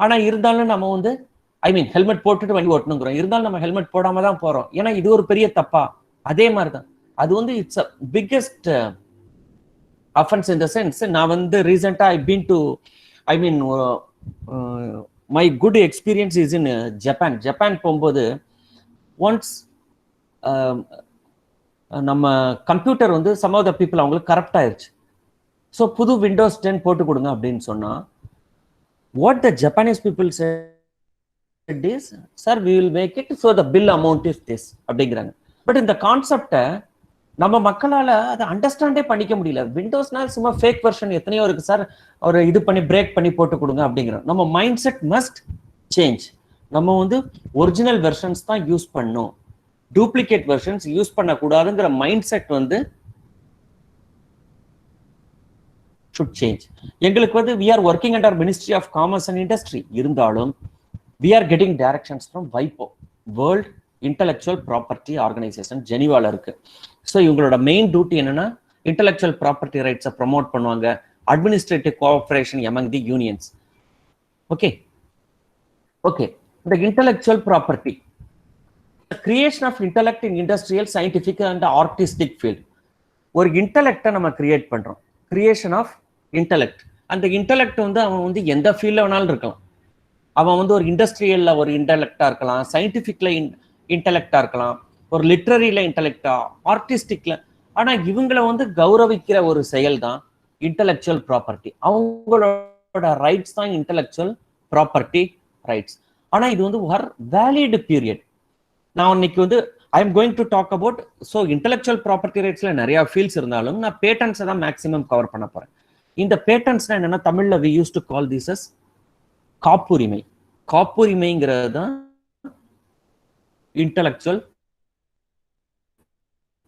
ஆனா இருந்தாலும் நம்ம வந்து ஐ மீன் ஹெல்மெட் போட்டுட்டு வண்டி ஓட்டணுங்கிறோம். இருந்தாலும் நம்ம ஹெல்மெட் போடாம தான் போறோம். ஏன்னா இது ஒரு பெரிய தப்பா? அதே மாதிரிதான் அது வந்து it's a biggest offence in the sense. நான் வந்து ரீசெண்டா I been to I mean my good experience is in Japan. Japan போகும்போது ஒன்ஸ் நம்ம கம்ப்யூட்டர் வந்து சம் ஆஃப் த பீப்புள் அவங்களுக்கு கரெக்ட் ஆயிடுச்சு. ஸோ புது விண்டோஸ் 10 போட்டு கொடுங்க அப்படின்னு சொன்னா, what the Japanese people said is, sir we will make it so the bill amount is this அப்படிங்கிறாங்க. பட் இந்த கான்செப்டை நம்ம மக்களால அதை அண்டர்ஸ்டாண்டே பண்ணிக்க முடியல. விண்டோஸ்னா சும்மா ஃபேக் வெர்ஷன் எத்தனையோ இருக்கு சார், ஒரு இது பண்ணி பிரேக் பண்ணி போட்டு கொடுங்க அப்படிங்கிறோம். நம்ம மைண்ட் செட் மஸ்ட் சேஞ்ச். நம்ம வந்து ஒரிஜினல் வெர்ஷன்ஸ் தான் யூஸ் பண்ணணும், டூப்ளிகேட் வெர்ஷன்ஸ் யூஸ் பண்ணக்கூடாதுங்கிற மைண்ட் செட் வந்து should change. எங்களுக்கு வந்து we are working under Ministry of Commerce and Industry இருந்தாலும் we are getting directions from WIPO, World Intellectual Property Organization, ஜெனீவால இருக்கு. ஸோ இவங்களோட மெயின் டியூட்டி என்னன்னா இன்டெலெக்சுவல் ப்ராப்பர்ட்டி ரைட்ஸை promote பண்ணுவாங்க, administrative cooperation among the unions. Okay okay இந்த intellectual property creation of intellect in industrial, scientific and artistic field. ஒரு இன்டெலெக்டை நம்ம create பண்றோம், கிரியேஷன் ஆஃப் இன்டெலெக்ட். அந்த இன்டெலெக்ட் வந்து அவன் வந்து எந்த ஃபீல்ட்ல வேணாலும் இருக்கலாம். அவன் வந்து ஒரு இண்டஸ்ட்ரியல்ல ஒரு இன்டெலெக்டா இருக்கலாம், சயின்டிஃபிக்ல இன்டெலெக்டா இருக்கலாம், ஒரு லிட்ரரியில இன்டெலெக்டா, ஆர்டிஸ்டிக்ல. ஆனா இவங்களை வந்து கௌரவிக்கிற ஒரு செயல் தான் இன்டெலெக்சுவல் ப்ராப்பர்ட்டி. அவங்களோட ரைட்ஸ் தான் இன்டெலெக்சுவல் ப்ராப்பர்ட்டி ரைட்ஸ். ஆனா இது வந்து ஒரு வேலிட் பீரியட். நான் இன்னைக்கு வந்து I am going to talk about, so intellectual property ரைட்ஸ்ல நிறைய ஃபீல்ட்ஸ் இருந்தாலும் நான் பேட்டன்ஸை தான் மேக்ஸிமம் கவர் பண்ண போறேன். இந்த பேட்டன்ஸ்னா என்னன்னா தமிழ்ல we use to call this as காப்புரிமை. காப்புரிமைங்கிறது தான் இன்டெலெக்சுவல்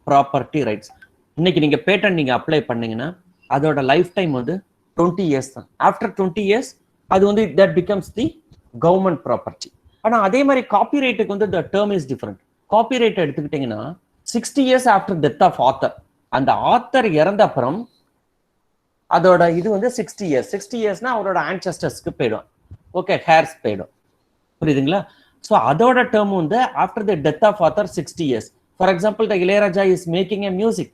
ப்ராப்பர்ட்டி ரைட்ஸ். இன்னைக்கு நீங்க பேட்டன் நீங்க அப்ளை பண்ணீங்கன்னா அதோட லைஃப் டைம் வந்து 20 இயர்ஸ் தான். ஆஃப்டர் 20 இயர்ஸ் அது வந்து that becomes the government property. ஆனா அதே மாதிரி காப்பிரைட்டுக்கு வந்து the term is different. Copyright எடுத்துக்கிட்டீங்கன்னா 60 years after death of author, அந்த ஆத்தர் இறந்த அப்புறம் அதோட இது வந்து 60 இயர்ஸ். 60 இயர்ஸ்னா அவரோட ஆன்செஸ்டர்ஸ்க்கு போயிடும். ஓகே, ஹேர்ஸ் போயிடும். புரியுதுங்களா? ஸோ அதோட டேர்ம் வந்து after the death of author 60 years. For example the Ilaiyaraaja is making a music.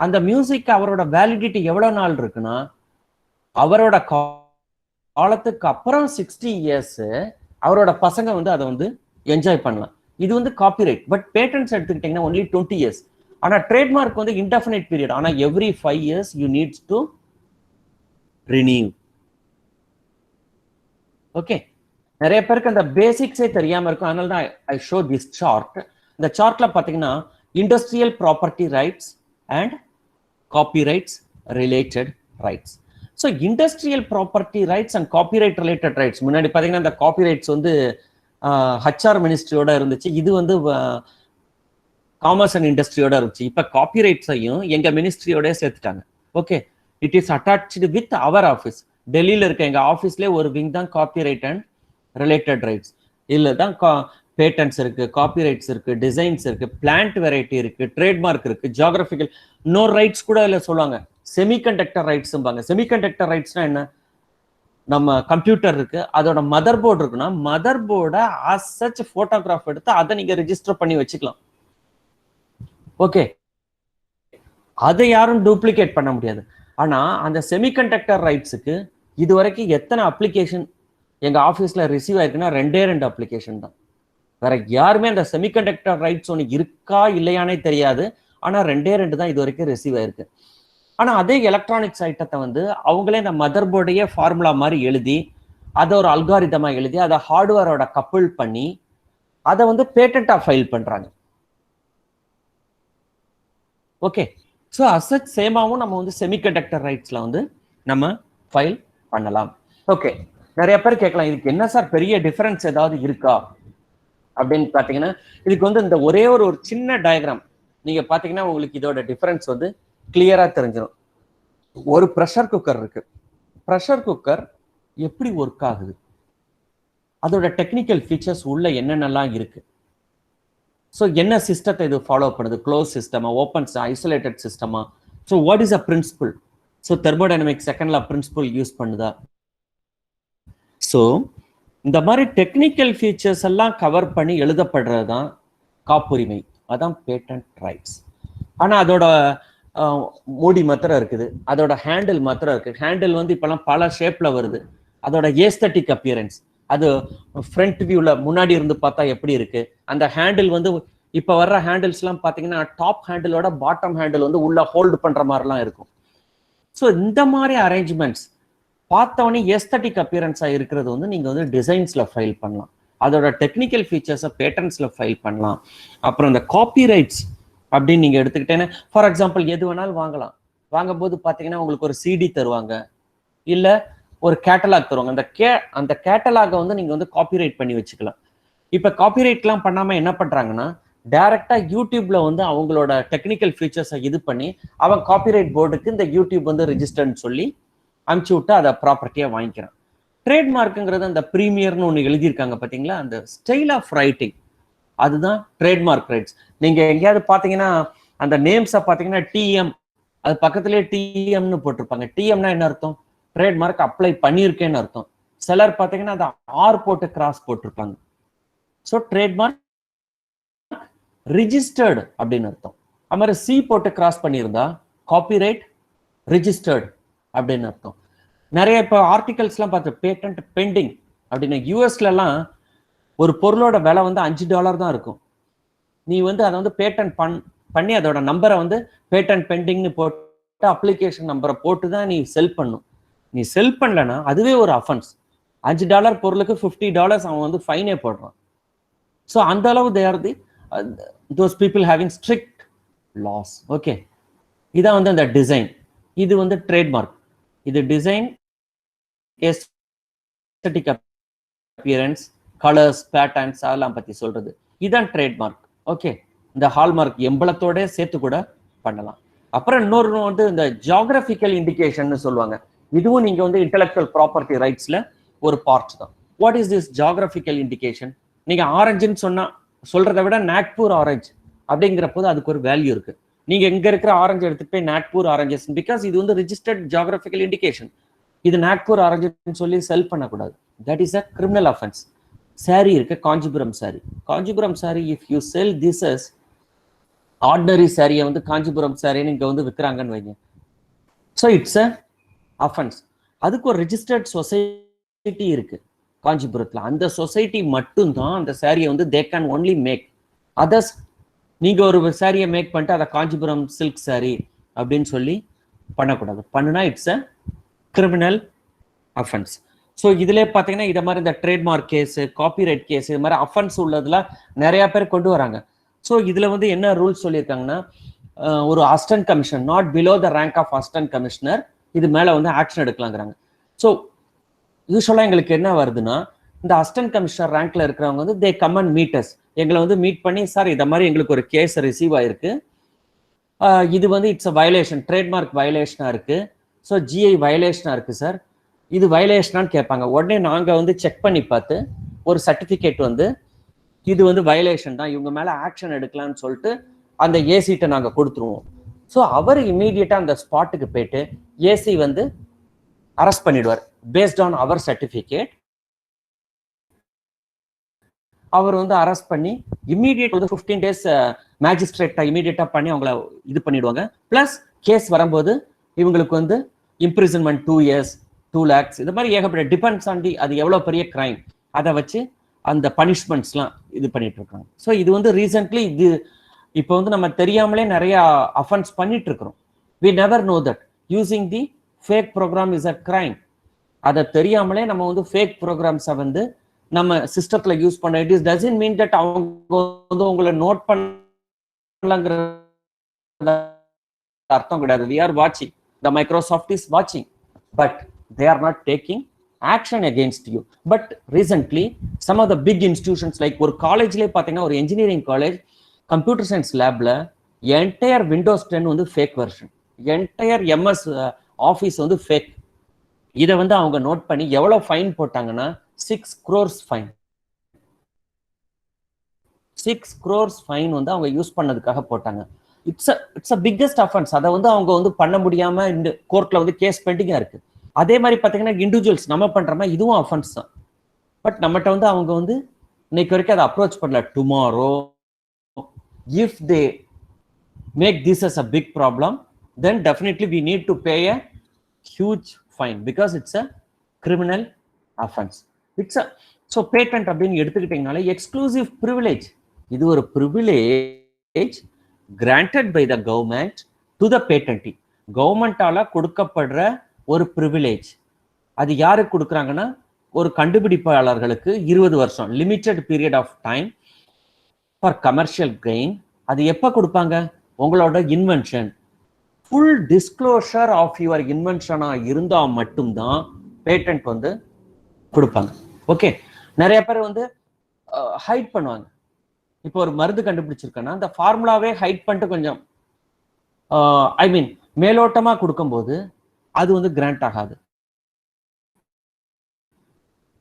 அந்த மியூசிக் அவரோட வேலிடிட்டி எவ்வளவு நாள் இருக்குன்னா அவரோட காலத்துக்கு அப்புறம் 60 இயர்ஸ் அவரோட பசங்க வந்து அதை வந்து என்ஜாய் பண்ணலாம். இது வந்து காப்பிரைட். பட் பேட்டன்ஸ் எடுத்துக்கிட்டீங்கன்னா ஒன்லி 20 இயர்ஸ். ஆனா ட்ரேட்மார்க் வந்து இன்டெஃபினைட் பீரியட். ஆனா every 5 years you needs to renew. Okay, நிறைய பேருக்கு அந்த பேசிக்ஸே தெரியாம இருக்கும். அதனால தான் ஐ ஷோ திஸ் சார்ட். இந்த சார்ட்ல பாத்தீங்கன்னா industrial property rights and copyrights related rights. So industrial property rights and copyright related rights, முன்னாடி பாத்தீங்கன்னா இந்த காப்பிரைட்ஸ் வந்து ஹெச்ஆர் மினிஸ்ட்ரியோட இருந்துச்சு, இது வந்து காமர்ஸ் அண்ட் இண்டஸ்ட்ரியோட இருந்துச்சு. இப்ப காப்பிரைட்ஸையும் எங்க மினிஸ்ட்ரியோட சேர்த்துட்டாங்க. Okay, it is attached with our office. டெல்லியில இருக்க எங்க ஆஃபீஸ்லேயே ஒரு விங் தான் காப்பிரைட் அண்ட் ரிலேட்டட் ரைட்ஸ். இதுல தான் பேட்டன்ஸ் இருக்கு, காப்பிரைட்ஸ் இருக்கு, டிசைன்ஸ் இருக்கு, பிளான்ட் வெரைட்டி இருக்கு, ட்ரேட்மார்க் இருக்கு, ஜியோகிராபிக்கல் இன்னொரு ரைட்ஸ் கூட இதுல சொல்லுவாங்க. செமிகண்டக்டர் ரைட்ஸ்ம்பாங்க. செமிகண்டக்டர் ரைட்ஸ்னா என்ன? நம்ம கம்ப்யூட்டர் இருக்கு, அதோட மதர் போர்டு இருக்குன்னா மதர் போர்டை ஆஸ் சச் போட்டோகிராஃப் எடுத்து அதை நீங்க ரெஜிஸ்டர் பண்ணி வச்சுக்கலாம். ஓகே, அதை யாரும் டூப்ளிகேட் பண்ண முடியாது. ஆனா அந்த செமிகண்டக்டர் ரைட்ஸுக்கு இது வரைக்கும் எத்தனை அப்ளிகேஷன் எங்க ஆஃபீஸ்ல ரிசீவ் ஆயிருக்குன்னா 2 அப்ளிகேஷன் தான். வேற யாருமே அந்த செமிகண்டக்டர் ரைட்ஸ் ஒன்று இருக்கா இல்லையானே தெரியாது. ஆனா 2 தான் இது வரைக்கும் ரிசீவ் ஆயிருக்கு. ஆனா அதே எலக்ட்ரானிக்ஸ் ஐட்டத்தை வந்து அவங்களே இந்த மதர் போர்டையே ஃபார்முலா மாதிரி எழுதி அதை ஒரு அல்காரிதமா எழுதி அதை ஹார்ட்வேரோட கப்புள் பண்ணி அதை வந்து பேட்டன்டா ஃபைல் பண்றாங்க. ஓகே, ஸோ அசட் சேமாவும் நம்ம வந்து செமிகண்டக்டர் ரைட்ஸ்ல வந்து நம்ம ஃபைல் பண்ணலாம். ஓகே, நிறைய பேர் கேட்கலாம் இதுக்கு என்ன சார் பெரிய டிஃபரன்ஸ் ஏதாவது இருக்கா அப்படின்னு பாத்தீங்கன்னா, இதுக்கு வந்து இந்த ஒரே ஒரு சின்ன டயக்ராம் நீங்க பாத்தீங்கன்னா உங்களுக்கு இதோட டிஃபரன்ஸ் வந்து கிளியரா தெரிஞ்சிடும். ஒரு ப்ரெஷர் குக்கர் இருக்கு. ப்ரெஷர் குக்கர் எப்படி ஒர்க் ஆகுது, அதோட டெக்னிக்கல் ஃபீச்சர்ஸ் உள்ள என்னென்னலாம் இருக்கு, ஸோ என்ன சிஸ்டத்தை இது ஃபாலோ பண்ணுது, க்ளோஸ் சிஸ்டமா, ஓப்பன் ஐசோலேட்டட் சிஸ்டமா, so what is a principle, so thermodynamic செகண்ட்ல பிரின்சிபிள் யூஸ் பண்ணுதா. ஸோ இந்த மாதிரி டெக்னிக்கல் ஃபீச்சர்ஸ் எல்லாம் கவர் பண்ணி எழுதப்படுறது தான் காப்புரிமை, அதான் பேட்டன்ட் ரைட்ஸ். ஆனால் அதோட மூடி மாத்திரம் இருக்குது, அதோட ஹேண்டில் மாத்திரம் இருக்கு. ஹேண்டில் வந்து இப்பெல்லாம் பல ஷேப்ல வருது. அதோட ஏஸ்தட்டிக் அப்பியரன்ஸ், அது ஃப்ரண்ட் வியூல முன்னாடி இருந்து பார்த்தா எப்படி இருக்கு, அந்த ஹேண்டில் வந்து இப்ப வர்ற ஹேண்டில்ஸ் எல்லாம் பாத்தீங்கன்னா டாப் ஹேண்டிலோட பாட்டம் ஹேண்டில் வந்து உள்ள ஹோல்டு பண்ற மாதிரிலாம் இருக்கும். ஸோ இந்த மாதிரி அரேஞ்ச்மெண்ட்ஸ் பார்த்தவொடனே ஏஸ்தட்டிக் அப்பியரன்ஸா இருக்கிறது வந்து நீங்க வந்து டிசைன்ஸ்ல ஃபைல் பண்ணலாம். அதோட டெக்னிக்கல் ஃபீச்சர்ஸை பேட்டர்ன்ஸ்ல ஃபைல் பண்ணலாம். அப்புறம் இந்த காப்பிரைட்ஸ் அப்படின்னு நீங்க எடுத்துக்கிட்டேன்னா, ஃபார் எக்ஸாம்பிள் எது வேணாலும் வாங்கலாம். வாங்கும்போது பாத்தீங்கன்னா உங்களுக்கு ஒரு சிடி தருவாங்க, இல்ல ஒரு கேட்டலாக் தருவாங்க. அந்த கேட்டலாக வந்து நீங்க வந்து காப்பிரைட் பண்ணி வச்சுக்கலாம். இப்ப காப்பிரைட்லாம் பண்ணாம என்ன பண்றாங்கன்னா, டைரக்டா யூடியூப்ல வந்து அவங்களோட டெக்னிக்கல் ஃபீச்சர்ஸை இது பண்ணி அவன் காப்பிரைட் போர்டுக்கு இந்த யூடியூப் வந்து ரிஜிஸ்டர்ன்னு சொல்லி அனுப்பிச்சு விட்டு அதை ப்ராப்பர்ட்டியா வாங்கிக்கிறான். ட்ரேட்மார்க்குங்கிறது அந்த ப்ரீமியர்னு ஒன்று எழுதியிருக்காங்க பார்த்தீங்களா, அந்த ஸ்டைல் ஆஃப் ரைட்டிங், அதுதான் ட்ரேட்மார்க் ரைட்ஸ். நீங்க எங்கேயாவது பார்த்தீங்கன்னா அந்த நேம்ஸை பார்த்தீங்கன்னா டிஎம், அது பக்கத்துலேயே டிஎம்னு போட்டிருப்பாங்க. டிஎம்னா என்ன அர்த்தம்? ட்ரேட்மார்க் அப்ளை பண்ணியிருக்கேன்னு அர்த்தம். சிலர் பார்த்தீங்கன்னா அந்த ஆர் போட்டு கிராஸ் போட்டிருப்பாங்க. ஸோ ட்ரேட்மார்க் ரிஜிஸ்டர்டு அப்படின்னு அர்த்தம். அது மாதிரி சி போட்டு கிராஸ் பண்ணியிருந்தா காப்பிரைட் ரிஜிஸ்டர்டு அப்படின்னு அர்த்தம். நிறைய இப்போ ஆர்டிகல்ஸ்லாம் பார்த்து பேட்டன்ட் பெண்டிங் அப்படின்னு. யூஎஸ்லாம் ஒரு பொருளோட விலை வந்து $5 தான் இருக்கும். நீ வந்து அதை வந்து பேட்டன் பண்ணி அதோட நம்பரை வந்து பேட்டன் பெண்டிங்னு போட்டு அப்ளிகேஷன் நம்பரை போட்டு தான் நீ செல் பண்ணும். நீ செல் பண்ணலன்னா அதுவே ஒரு அஃபென்ஸ். $5 பொருளுக்கு $50 அவன் வந்து ஃபைனே போடுறான். ஸோ அந்த அளவு they are the those people having strict laws. Okay, இதான் வந்து அந்த டிசைன். இது வந்து ட்ரேட்மார்க். இது design, aesthetic appearance, colours, patterns அதெல்லாம் பத்தி சொல்றது. இதுதான் ட்ரேட்மார்க். ஓகே, இந்த ஹால்மார்க் எம்பளத்தோட சேர்த்து கூட பண்ணலாம். அப்புறம் இன்னொரு வந்து இந்த ஜியாகிரபிக்கல் இண்டிகேஷன் சொல்லுவாங்க. இதுவும் நீங்க வந்து இன்டெலெக்சுவல் ப்ராப்பர்ட்டி ரைட்ஸ்ல ஒரு பார்ட் தான். What is this geographical indication? நீங்க ஆரஞ்சுன்னு சொன்னா சொல்றதை விட நாக்பூர் ஆரஞ்சு அப்படிங்கிற போது அதுக்கு ஒரு வேல்யூ இருக்கு. நீங்க எங்க இருக்கிற ஆரஞ்சு எடுத்துட்டு போய் நாக்பூர் ஆரஞ்சஸ், பிகாஸ் இது வந்து ரிஜிஸ்டர்ட் ஜியாகிரபிக்கல் இண்டிகேஷன். இது நாக்பூர் ஆரஞ்சுன்னு சொல்லி செல் பண்ணக்கூடாது. That is a criminal offence. Sari இருக்கு, Kanchipuram sari. Kanchipuram sari if you sell this as ordinary சாரியை வந்து காஞ்சிபுரம் சாரின்னு இங்க வந்து விற்கிறாங்கன்னு வைங்க. So it's a offence. அதுக்கு ஒரு ரிஜிஸ்டர்ட் சொசைட்டி இருக்கு காஞ்சிபுரத்துல. அந்த சொசைட்டி மட்டும்தான் அந்த சாரியை வந்து they can only make. Others நீங்க ஒரு சாரியை மேக் பண்ணிட்டு அதை காஞ்சிபுரம் சில்க் சாரி அப்படின்னு சொல்லி பண்ணக்கூடாது. பண்ணுனா it's a criminal offence. So இதுல பார்த்தீங்கன்னா இதை மாதிரி இந்த ட்ரேட்மார்க் கேஸு, காப்பிரைட் கேஸ், இது மாதிரி அஃபென்ஸ் உள்ளதுல நிறைய பேர் கொண்டு வராங்க. ஸோ இதுல வந்து என்ன ரூல்ஸ் சொல்லியிருக்காங்கன்னா, ஒரு assistant commissioner not below the rank of assistant commissioner இது மேல வந்து ஆக்ஷன் எடுக்கலாங்கிறாங்க. ஸோ யூஸ்வலா எங்களுக்கு என்ன வருதுன்னா, இந்த அசிஸ்டன்ட் கமிஷனர் ரேங்க்ல இருக்கிறவங்க வந்து they come and meet us. எங்களை வந்து மீட் பண்ணி, சார் இதை மாதிரி எங்களுக்கு ஒரு கேஸ் ரிசீவ் ஆயிருக்கு, இது வந்து இட்ஸ் அ வயலேஷன், ட்ரேட்மார்க் வயலேஷனா இருக்கு, ஸோ ஜிஐ வயலேஷனா இருக்கு சார், இது வயலேஷனான்னு கேட்பாங்க. உடனே நாங்க வந்து செக் பண்ணி பார்த்து ஒரு சர்டிபிகேட் வந்து இது வந்து வயலேஷன் தான், இவங்க மேல ஆக்ஷன் எடுக்கலாம்னு சொல்லிட்டு அந்த ஏசிட்ட நாங்க கொடுத்துருவோம். ஸோ அவர் இமீடியட்டா அந்த ஸ்பாட்டுக்கு போயிட்டு ஏசி வந்து அரெஸ்ட் பண்ணிடுவார். பேஸ்ட் ஆன் அவர் சர்டிபிகேட் அவர் வந்து அரெஸ்ட் பண்ணி இமீடியட் வந்து 15 days மேஜிஸ்ட்ரேட்டா இமீடியட்டா பண்ணி அவங்கள இது பண்ணிடுவாங்க. பிளஸ் கேஸ் வரும்போது இவங்களுக்கு வந்து இம்ப்ரிசன்மெண்ட் 2 years 2 lakhs இது மாதிரி ஏகப்பட்ட டிபெண்ட்ஸ் ஆன் தி அது எவ்வளவு பெரிய கிரைம் அதை வச்சு அந்த பனிஷ்மெண்ட்ஸ்லாம் இது பண்ணிட்டு இருக்காங்க. ஸோ இது வந்து ரீசென்ட்லி இது இப்போ வந்து நம்ம தெரியாமலே நிறைய அஃபென்ஸ் பண்ணிட்டு இருக்கிறோம். We never know that using the fake program is a crime. அதை தெரியாமலே நம்ம வந்து ஃபேக் ப்ரோக்ராம்ஸை வந்து நம்ம சிஸ்டத்துல யூஸ் பண்ண. It is doesn't mean that அவங்க வந்து உங்களை நோட் பண்ணலங்கிற அர்த்தம் கிடையாது. வி ஆர் வாட்சிங், த மைக்ரோசாஃப்ட் இஸ் வாட்சிங், but they are not taking action against you. But recently some of the big institutions like ஒரு காலேஜ்லயே பாத்தீங்கன்னா ஒரு engineering college computer science labல entire Windows 10 வந்து fake version, entire MS Office வந்து fake. இதை வந்து அவங்க நோட் பண்ணி எவ்வளவு ஃபைன் போட்டாங்கன்னா 6 crores ஃபைன். 6 crores ஃபைன் வந்து அவங்க யூஸ் பண்ணதுக்காக போட்டாங்க. It's a biggest offence. அதை வந்து அவங்க வந்து பண்ண முடியாம இந்த கோர்ட்ல வந்து கேஸ் பெண்டிங்கா இருக்கு. அதே மாதிரி பார்த்தீங்கன்னா இண்டிவிஜுவல்ஸ் நம்ம பண்ற மாதிரி இதுவும் அஃபென்ஸ் தான். பட் நம்மகிட்ட வந்து அவங்க வந்து இன்னைக்கு வரைக்கும் அதை அப்ரோச் பண்ணல. Tomorrow if they make this as a big problem then definitely we need to pay a huge fine because it's a criminal offence. It's a so patent அப்படின்னு எடுத்துக்கிட்டீங்கனாலே எக்ஸ்க்ளூசிவ் ப்ரிவிலேஜ். இது ஒரு privilege granted by the government to the patentee. கவர்மெண்டால கொடுக்கப்படுற ஒரு privilege. அது யாருக்கு கொடுக்குறாங்கன்னா ஒரு கண்டுபிடிப்பாளர்களுக்கு 20 வருஷம் limited period of time for commercial gain. அது எப்போ கொடுப்பாங்க? உங்களோட invention full disclosure of your இன்வென்ஷனா இருந்தா மட்டும்தான் பேட்டன்ட் வந்து கொடுப்பாங்க. ஓகே, நிறைய பேர் வந்து ஹைட் பண்ணுவாங்க. இப்போ ஒரு மருந்து கண்டுபிடிச்சிருக்கேன்னா அந்த ஃபார்முலாவே ஹைட் பண்ணிட்டு கொஞ்சம் ஐ மீன் மேலோட்டமா கொடுக்கும்போது அது வந்து கிராண்ட் ஆகாது.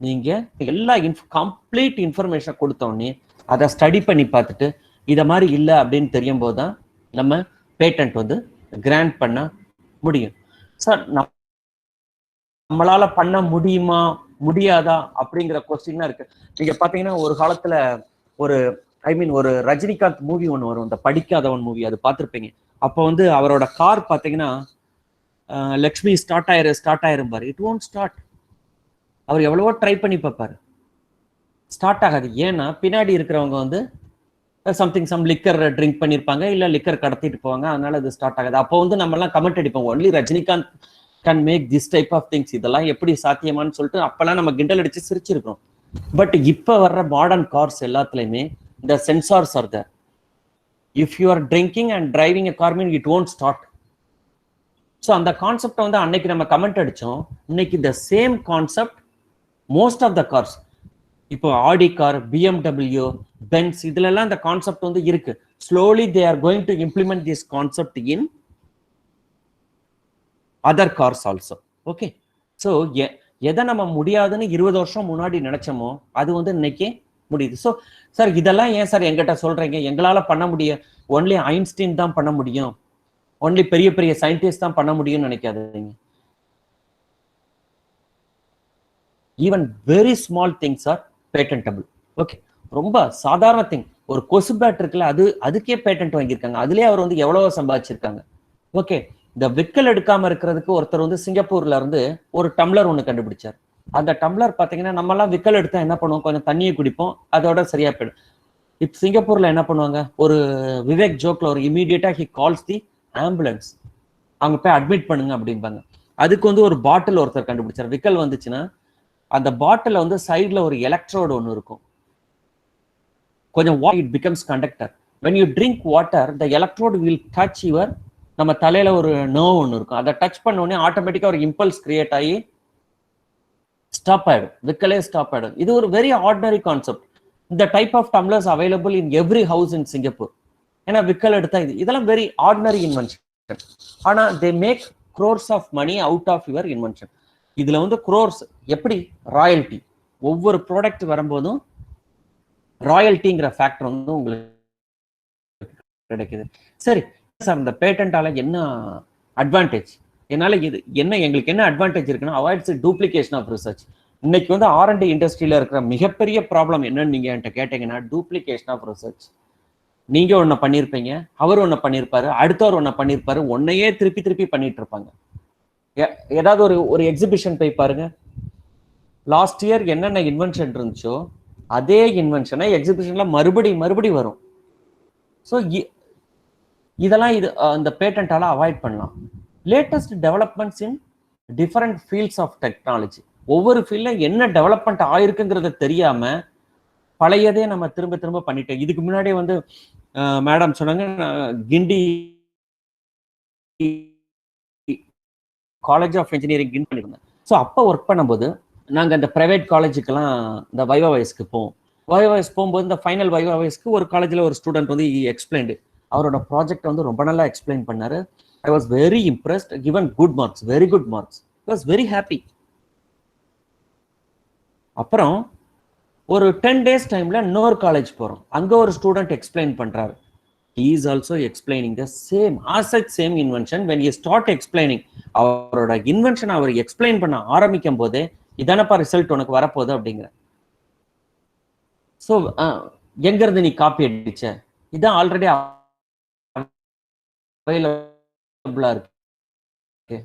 நீங்க எல்லா கம்ப்ளீட் இன்ஃபர்மேஷன் கொடுத்தோடனே அதை ஸ்டடி பண்ணி பார்த்துட்டு இதை மாதிரி இல்லை அப்படின்னு தெரியும் போது தான் நம்ம பேட்டன்ட் வந்து கிராண்ட் பண்ண முடியும். சார் நம்மளால பண்ண முடியுமா முடியாதா அப்படிங்கிற கொஸ்டின் இருக்கு. நீங்க பாத்தீங்கன்னா ஒரு காலத்துல ஒரு ஒரு ரஜினிகாந்த் மூவி ஒன்று வரும், இந்த படிக்காதவன் மூவி, அது பார்த்துருப்பீங்க. அப்போ வந்து அவரோட கார் பார்த்தீங்கன்னா லக்ஷ்மி ஸ்டார்ட் ஆயிரும் பாரு, இட் ஓன்ட் ஸ்டார்ட். அவர் எவ்வளவோ ட்ரை பண்ணி பார்ப்பாரு, ஸ்டார்ட் ஆகாது. ஏன்னா பின்னாடி இருக்கிறவங்க வந்து சம் லிக்கர் ட்ரிங்க் பண்ணியிருப்பாங்க, இல்லை லிக்கர் கடத்திட்டு போவாங்க, அதனால அது ஸ்டார்ட் ஆகாது. அப்போ வந்து நம்ம எல்லாம் கமெண்ட் அடிப்போம், only Rajinikanth can make this type of things, இதெல்லாம் எப்படி சாத்தியமானு சொல்லிட்டு அப்பெல்லாம் நம்ம கிண்டல் அடிச்சு சிரிச்சிருக்கோம். பட் இப்போ வர்ற மாடர்ன் கார்ஸ் எல்லாத்துலயுமே இந்த sensors are there. If you are drinking and driving a car mean it won't start. So அந்த கான்செப்டை வந்து அன்னைக்கு நம்ம கமெண்ட் அடிச்சோம். இன்னைக்கு இந்த same concept most of the cars, இப்போ ஆடி கார், பிஎம்டபிள்யூ, பென்ஸ், இதுல எல்லாம் இந்த கான்செப்ட் வந்து இருக்கு. Slowly they are going to implement this concept in other cars also. Okay, so எதை நம்ம முடியாதுன்னு 20 வருஷம் முன்னாடி நினைச்சோமோ அது வந்து இன்னைக்கு முடியுது. ஸோ சார் இதெல்லாம் ஏன் சார் எங்கிட்ட சொல்றீங்க, எங்களால பண்ண முடியும், ஒன்லி ஐன்ஸ்டீன் தான் பண்ண முடியும், ஒன்லி பெரிய பெரிய சயின்டிஸ்ட் தான் பண்ண முடியும்னு நினைக்காதீங்க. Even very small things are patentable. Okay, ரொம்ப சாதாரண திங், ஒரு கொசு பேட் இருக்குல்ல, அதுக்கே பேட்டன்ட் வாங்கியிருக்காங்க. அதுலயே அவர் வந்து எவ்வளவோ சம்பாதிச்சிருக்காங்க. ஓகே, இந்த விக்கல் எடுக்காம இருக்கிறதுக்கு ஒருத்தர் வந்து சிங்கப்பூர்ல இருந்து ஒரு டம்ளர் ஒன்று கண்டுபிடிச்சார். அந்த டம்ளர் பார்த்தீங்கன்னா நம்ம எல்லாம் விக்கல் எடுத்தா என்ன பண்ணுவோம், கொஞ்சம் தண்ணியை குடிப்போம், அதோட சரியா போயிடும். இப்ப சிங்கப்பூர்ல என்ன பண்ணுவாங்க, ஒரு விவேக் ஜோக்ல ஒரு இமீடியட்டா ஹி கால்ஸ் தி ஆம்புலன்ஸ், அவங்க போய் அட்மிட் பண்ணுங்க அப்படிம்பாங்க. அதுக்கு வந்து ஒரு பாட்டில் ஒருத்தர் கண்டுபிடிச்சார். விக்கல் வந்துச்சுன்னா அந்த பாட்டில் வந்து சைட்ல ஒரு எலக்ட்ரோடு ஒன்று இருக்கும், கொஞ்சம் it becomes conductor. When you drink water the electrode will touch your, நம்ம தலையில ஒரு நர்வ் ஒன்று இருக்கும், அதை டச் பண்ண உடனே ஆட்டோமேட்டிக்கா ஒரு இம்பல்ஸ் கிரியேட் ஆகி ஸ்டாப் ஆயிடும், விக்கலே ஸ்டாப் ஆயிடும். இது ஒரு வெரி ஆர்டினரி கான்செப்ட். இந்த type of tumblers available in every house in Singapore. ஏன்னா விக்கல் எடுத்தா இதெல்லாம் வெரி ஆர்டினரி இன்வென்ஷன். ஆனா they make crores of money out of your invention. இதுல வந்து crores எப்படி, ராயல்டி, ஒவ்வொரு ப்ராடக்ட் வரும்போதும் ராயல்டிங்கிற ஃபேக்டர் வந்து உங்களுக்கு கிடைக்குது. சரி சார், இந்த பேட்டன்டால என்ன அட்வான்டேஜ், என்னால இது என்ன, எங்களுக்கு என்ன அட்வான்டேஜ் இருக்குன்னா அவாய்ட்ஸ் டூப்ளிகேஷன் ஆஃப் ரிசர்ச். இன்னைக்கு வந்து R&D இண்டஸ்ட்ரியில இருக்கிற மிகப்பெரிய ப்ராப்ளம் என்னன்னு நீங்க என்கிட்ட கேட்டீங்கன்னா டூப்ளிகேஷன் ஆஃப் ரிசர்ச். நீங்க ஒன்ன பண்ணிருப்பீங்க, அவர் ஒன்ன பண்ணிருப்பாரு, அடுத்தவர் ஒன்ன பண்ணிருப்பாரு, ஒன்னையே திருப்பி திருப்பி பண்ணிட்டு இருப்பாங்க. ஏதாவது ஒரு எக்ஸிபிஷன் போய் பாருங்க, லாஸ்ட் இயர் என்னென்ன இன்வென்ஷன் இருந்துச்சோ அதே இன்வென்ஷனை எக்ஸிபிஷன்ல மறுபடி வரும். ஸோ இதெல்லாம் இந்த பேட்டன்டால அவாய்ட் பண்ணலாம். Latest developments in different fields of technology, ஒவ்வொரு ஃபீல்ட்ல என்ன டெவலப்மெண்ட் ஆயிருக்குங்கிறத தெரியாம பழையதே நம்ம திரும்ப திரும்ப பண்ணிட்டோம். இதுக்கு முன்னாடியே வந்து மேடம் சொன்னாங்க, கிண்டி காலேஜ் ஆஃப் இன்ஜினியரிங் கிண்டி பண்ணிருந்தேன். ஸோ அப்போ ஒர்க் பண்ணும்போது நாங்கள் இந்த ப்ரைவேட் காலேஜுக்கெல்லாம் இந்த வைவா வயசுக்கு போவோம். வைவா வயசு போகும்போது இந்த ஃபைனல் வைவா வயசுக்கு ஒரு காலேஜில் ஒரு ஸ்டூடெண்ட் வந்து எக்ஸ்பிளைன்டு, அவரோட ப்ராஜெக்ட் வந்து ரொம்ப நல்லா எக்ஸ்பிளைன் பண்ணாரு. I was very impressed, given good marks, very good marks, I was very happy. அப்புறம் ஒரு 10 days டைம்ல இன்னொரு காலேஜ் போறோம், அங்க ஒரு ஸ்டூடெண்ட் எக்ஸ்பிளைன் பண்றாரு. he is also explaining the same invention. when he start explaining அவரோட இன்வென்ஷன் அவர் எக்ஸ்பிளைன் பண்ண ஆரம்பிக்கும் போதே இதானப்பா ரிசல்ட் உனக்கு வரப்போகுது அப்படிங்கிற. ஸோ எங்க இருந்து நீ காப்பி அடிச்ச, இதான் ஆல்ரெடி அவைலபிளா இருக்கு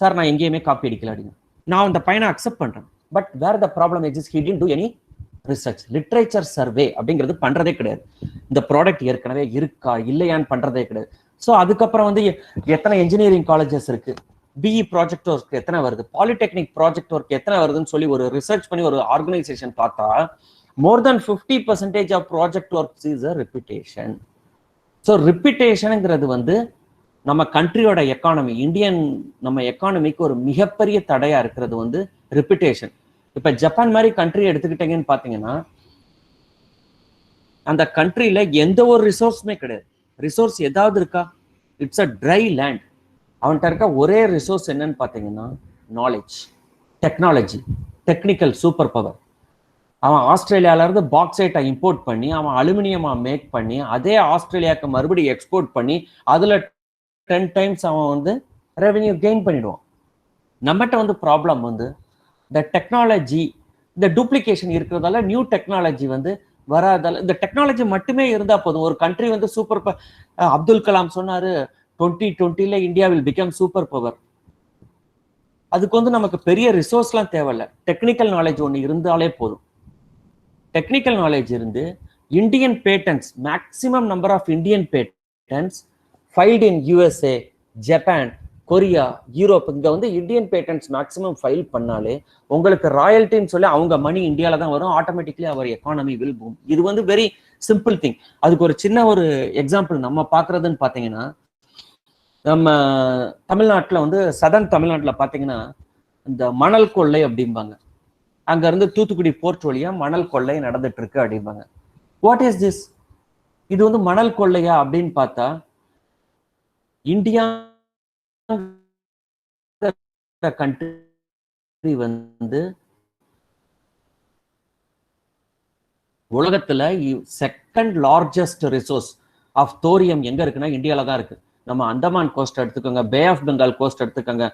சார், நான் எங்கேயுமே காப்பி அடிக்கல அப்படின்னு நான் அந்த பையனை அக்செப்ட் பண்றேன். But where the problem exist, he didn't do any research. Literature survey அப்படிங்கிறது பண்றதே கிடையாது. இந்த ப்ராடக்ட் ஏற்கனவே இருக்கா இல்லையான்னு பண்றதே கிடையாது. ஸோ அதுக்கப்புறம் வந்து எத்தனை இன்ஜினியரிங் காலேஜஸ் இருக்கு, பிஇ ப்ராஜெக்ட் ஒர்க் எத்தனை வருது, பாலிடெக்னிக் ப்ராஜெக்ட் ஒர்க் எத்தனை வருதுன்னு சொல்லி ஒரு ரிசர்ச் பண்ணி ஒரு ஆர்கனைசேஷன் பார்த்தா more than 50% of project work is a reputation. So ரெப்யூட்டேஷனுங்கிறது வந்து நம்ம கண்ட்ரியோட எக்கானமி, நம்ம எக்கானமிக்கு ஒரு மிகப்பெரிய தடையா இருக்கிறது வந்து ரெப்யூட்டேஷன். இப்ப ஜப்பான் மாதிரி கண்ட்ரி எடுத்துக்கிட்டீங்கன்னு பாத்தீங்கன்னா அந்த கண்ட்ரியில எந்த ஒரு ரிசோர்ஸுமே கிடையாது. ரிசோர்ஸ் ஏதாவது இருக்கா? It's a try land. அவன்கிட்ட இருக்க ஒரே ரிசோர்ஸ் என்னன்னு பார்த்தீங்கன்னா knowledge, technology, technical super power. அவன் ஆஸ்திரேலியாவிலேருந்து பாக்ஸைட்டை இம்போர்ட் பண்ணி அவன் அலுமினியமாக மேக் பண்ணி அதே ஆஸ்திரேலியாவுக்கு மறுபடியும் எக்ஸ்போர்ட் பண்ணி அதில் 10 டைம்ஸ் அவன் வந்து ரெவென்யூ கெயின் பண்ணிடுவான். நம்மகிட்ட வந்து ப்ராப்ளம் வந்து இந்த டெக்னாலஜி, இந்த டூப்ளிகேஷன் இருக்கிறதால நியூ டெக்னாலஜி வந்து வராதால, இந்த டெக்னாலஜி மட்டுமே இருந்தா போதும். ஒரு கண்ட்ரி வந்து சூப்பர் அப்துல் கலாம் சொன்னாரு 2020 India will become super power. அதுக்கு வந்து நமக்கு பெரிய ரிசோர்ஸ்லாம் தேவையில்லை, டெக்னிக்கல் நாலேஜ் ஒன்று இருந்தாலே போதும். டெக்னிக்கல் நாலேஜ் இருந்து Indian patents, maximum number of Indian patents filed in USA, Japan, Korea, Europe. இங்க வந்து இந்தியன் பேட்டன்ஸ் மேக்ஸிமம் ஃபைல் பண்ணாலே உங்களுக்கு ராயல்ட்டின்னு சொல்லி அவங்க மணி இந்தியாவில தான் வரும். Automatically our economy will boom. இது வந்து வெரி சிம்பிள் திங். அதுக்கு ஒரு சின்ன ஒரு எக்ஸாம்பிள் நம்ம பார்க்கறதுன்னு பார்த்தீங்கன்னா, நம்ம தமிழ்நாட்டில் வந்து சதர்ன் தமிழ்நாட்டில் பார்த்தீங்கன்னா இந்த மணல் கொள்ளை அப்படிம்பாங்க. அங்க இருந்து தூத்துக்குடி போர்ட் வழியா மணல் கொள்ளை நடந்துட்டு இருக்கு அப்படிம்பாங்க. What is this? இது வந்து மணல் கொள்ளையா அப்படின்னு பார்த்தா, இந்தியா கண்ட்ரி வந்து உலகத்துல second largest resource of thorium எங்க இருக்குன்னா இந்தியால தான் இருக்கு. நம்ம அந்தமான் கோஸ்ட் எடுத்துக்கோங்க, பே ஆஃப் பெங்கால் கோஸ்ட் எடுத்துக்கோங்க,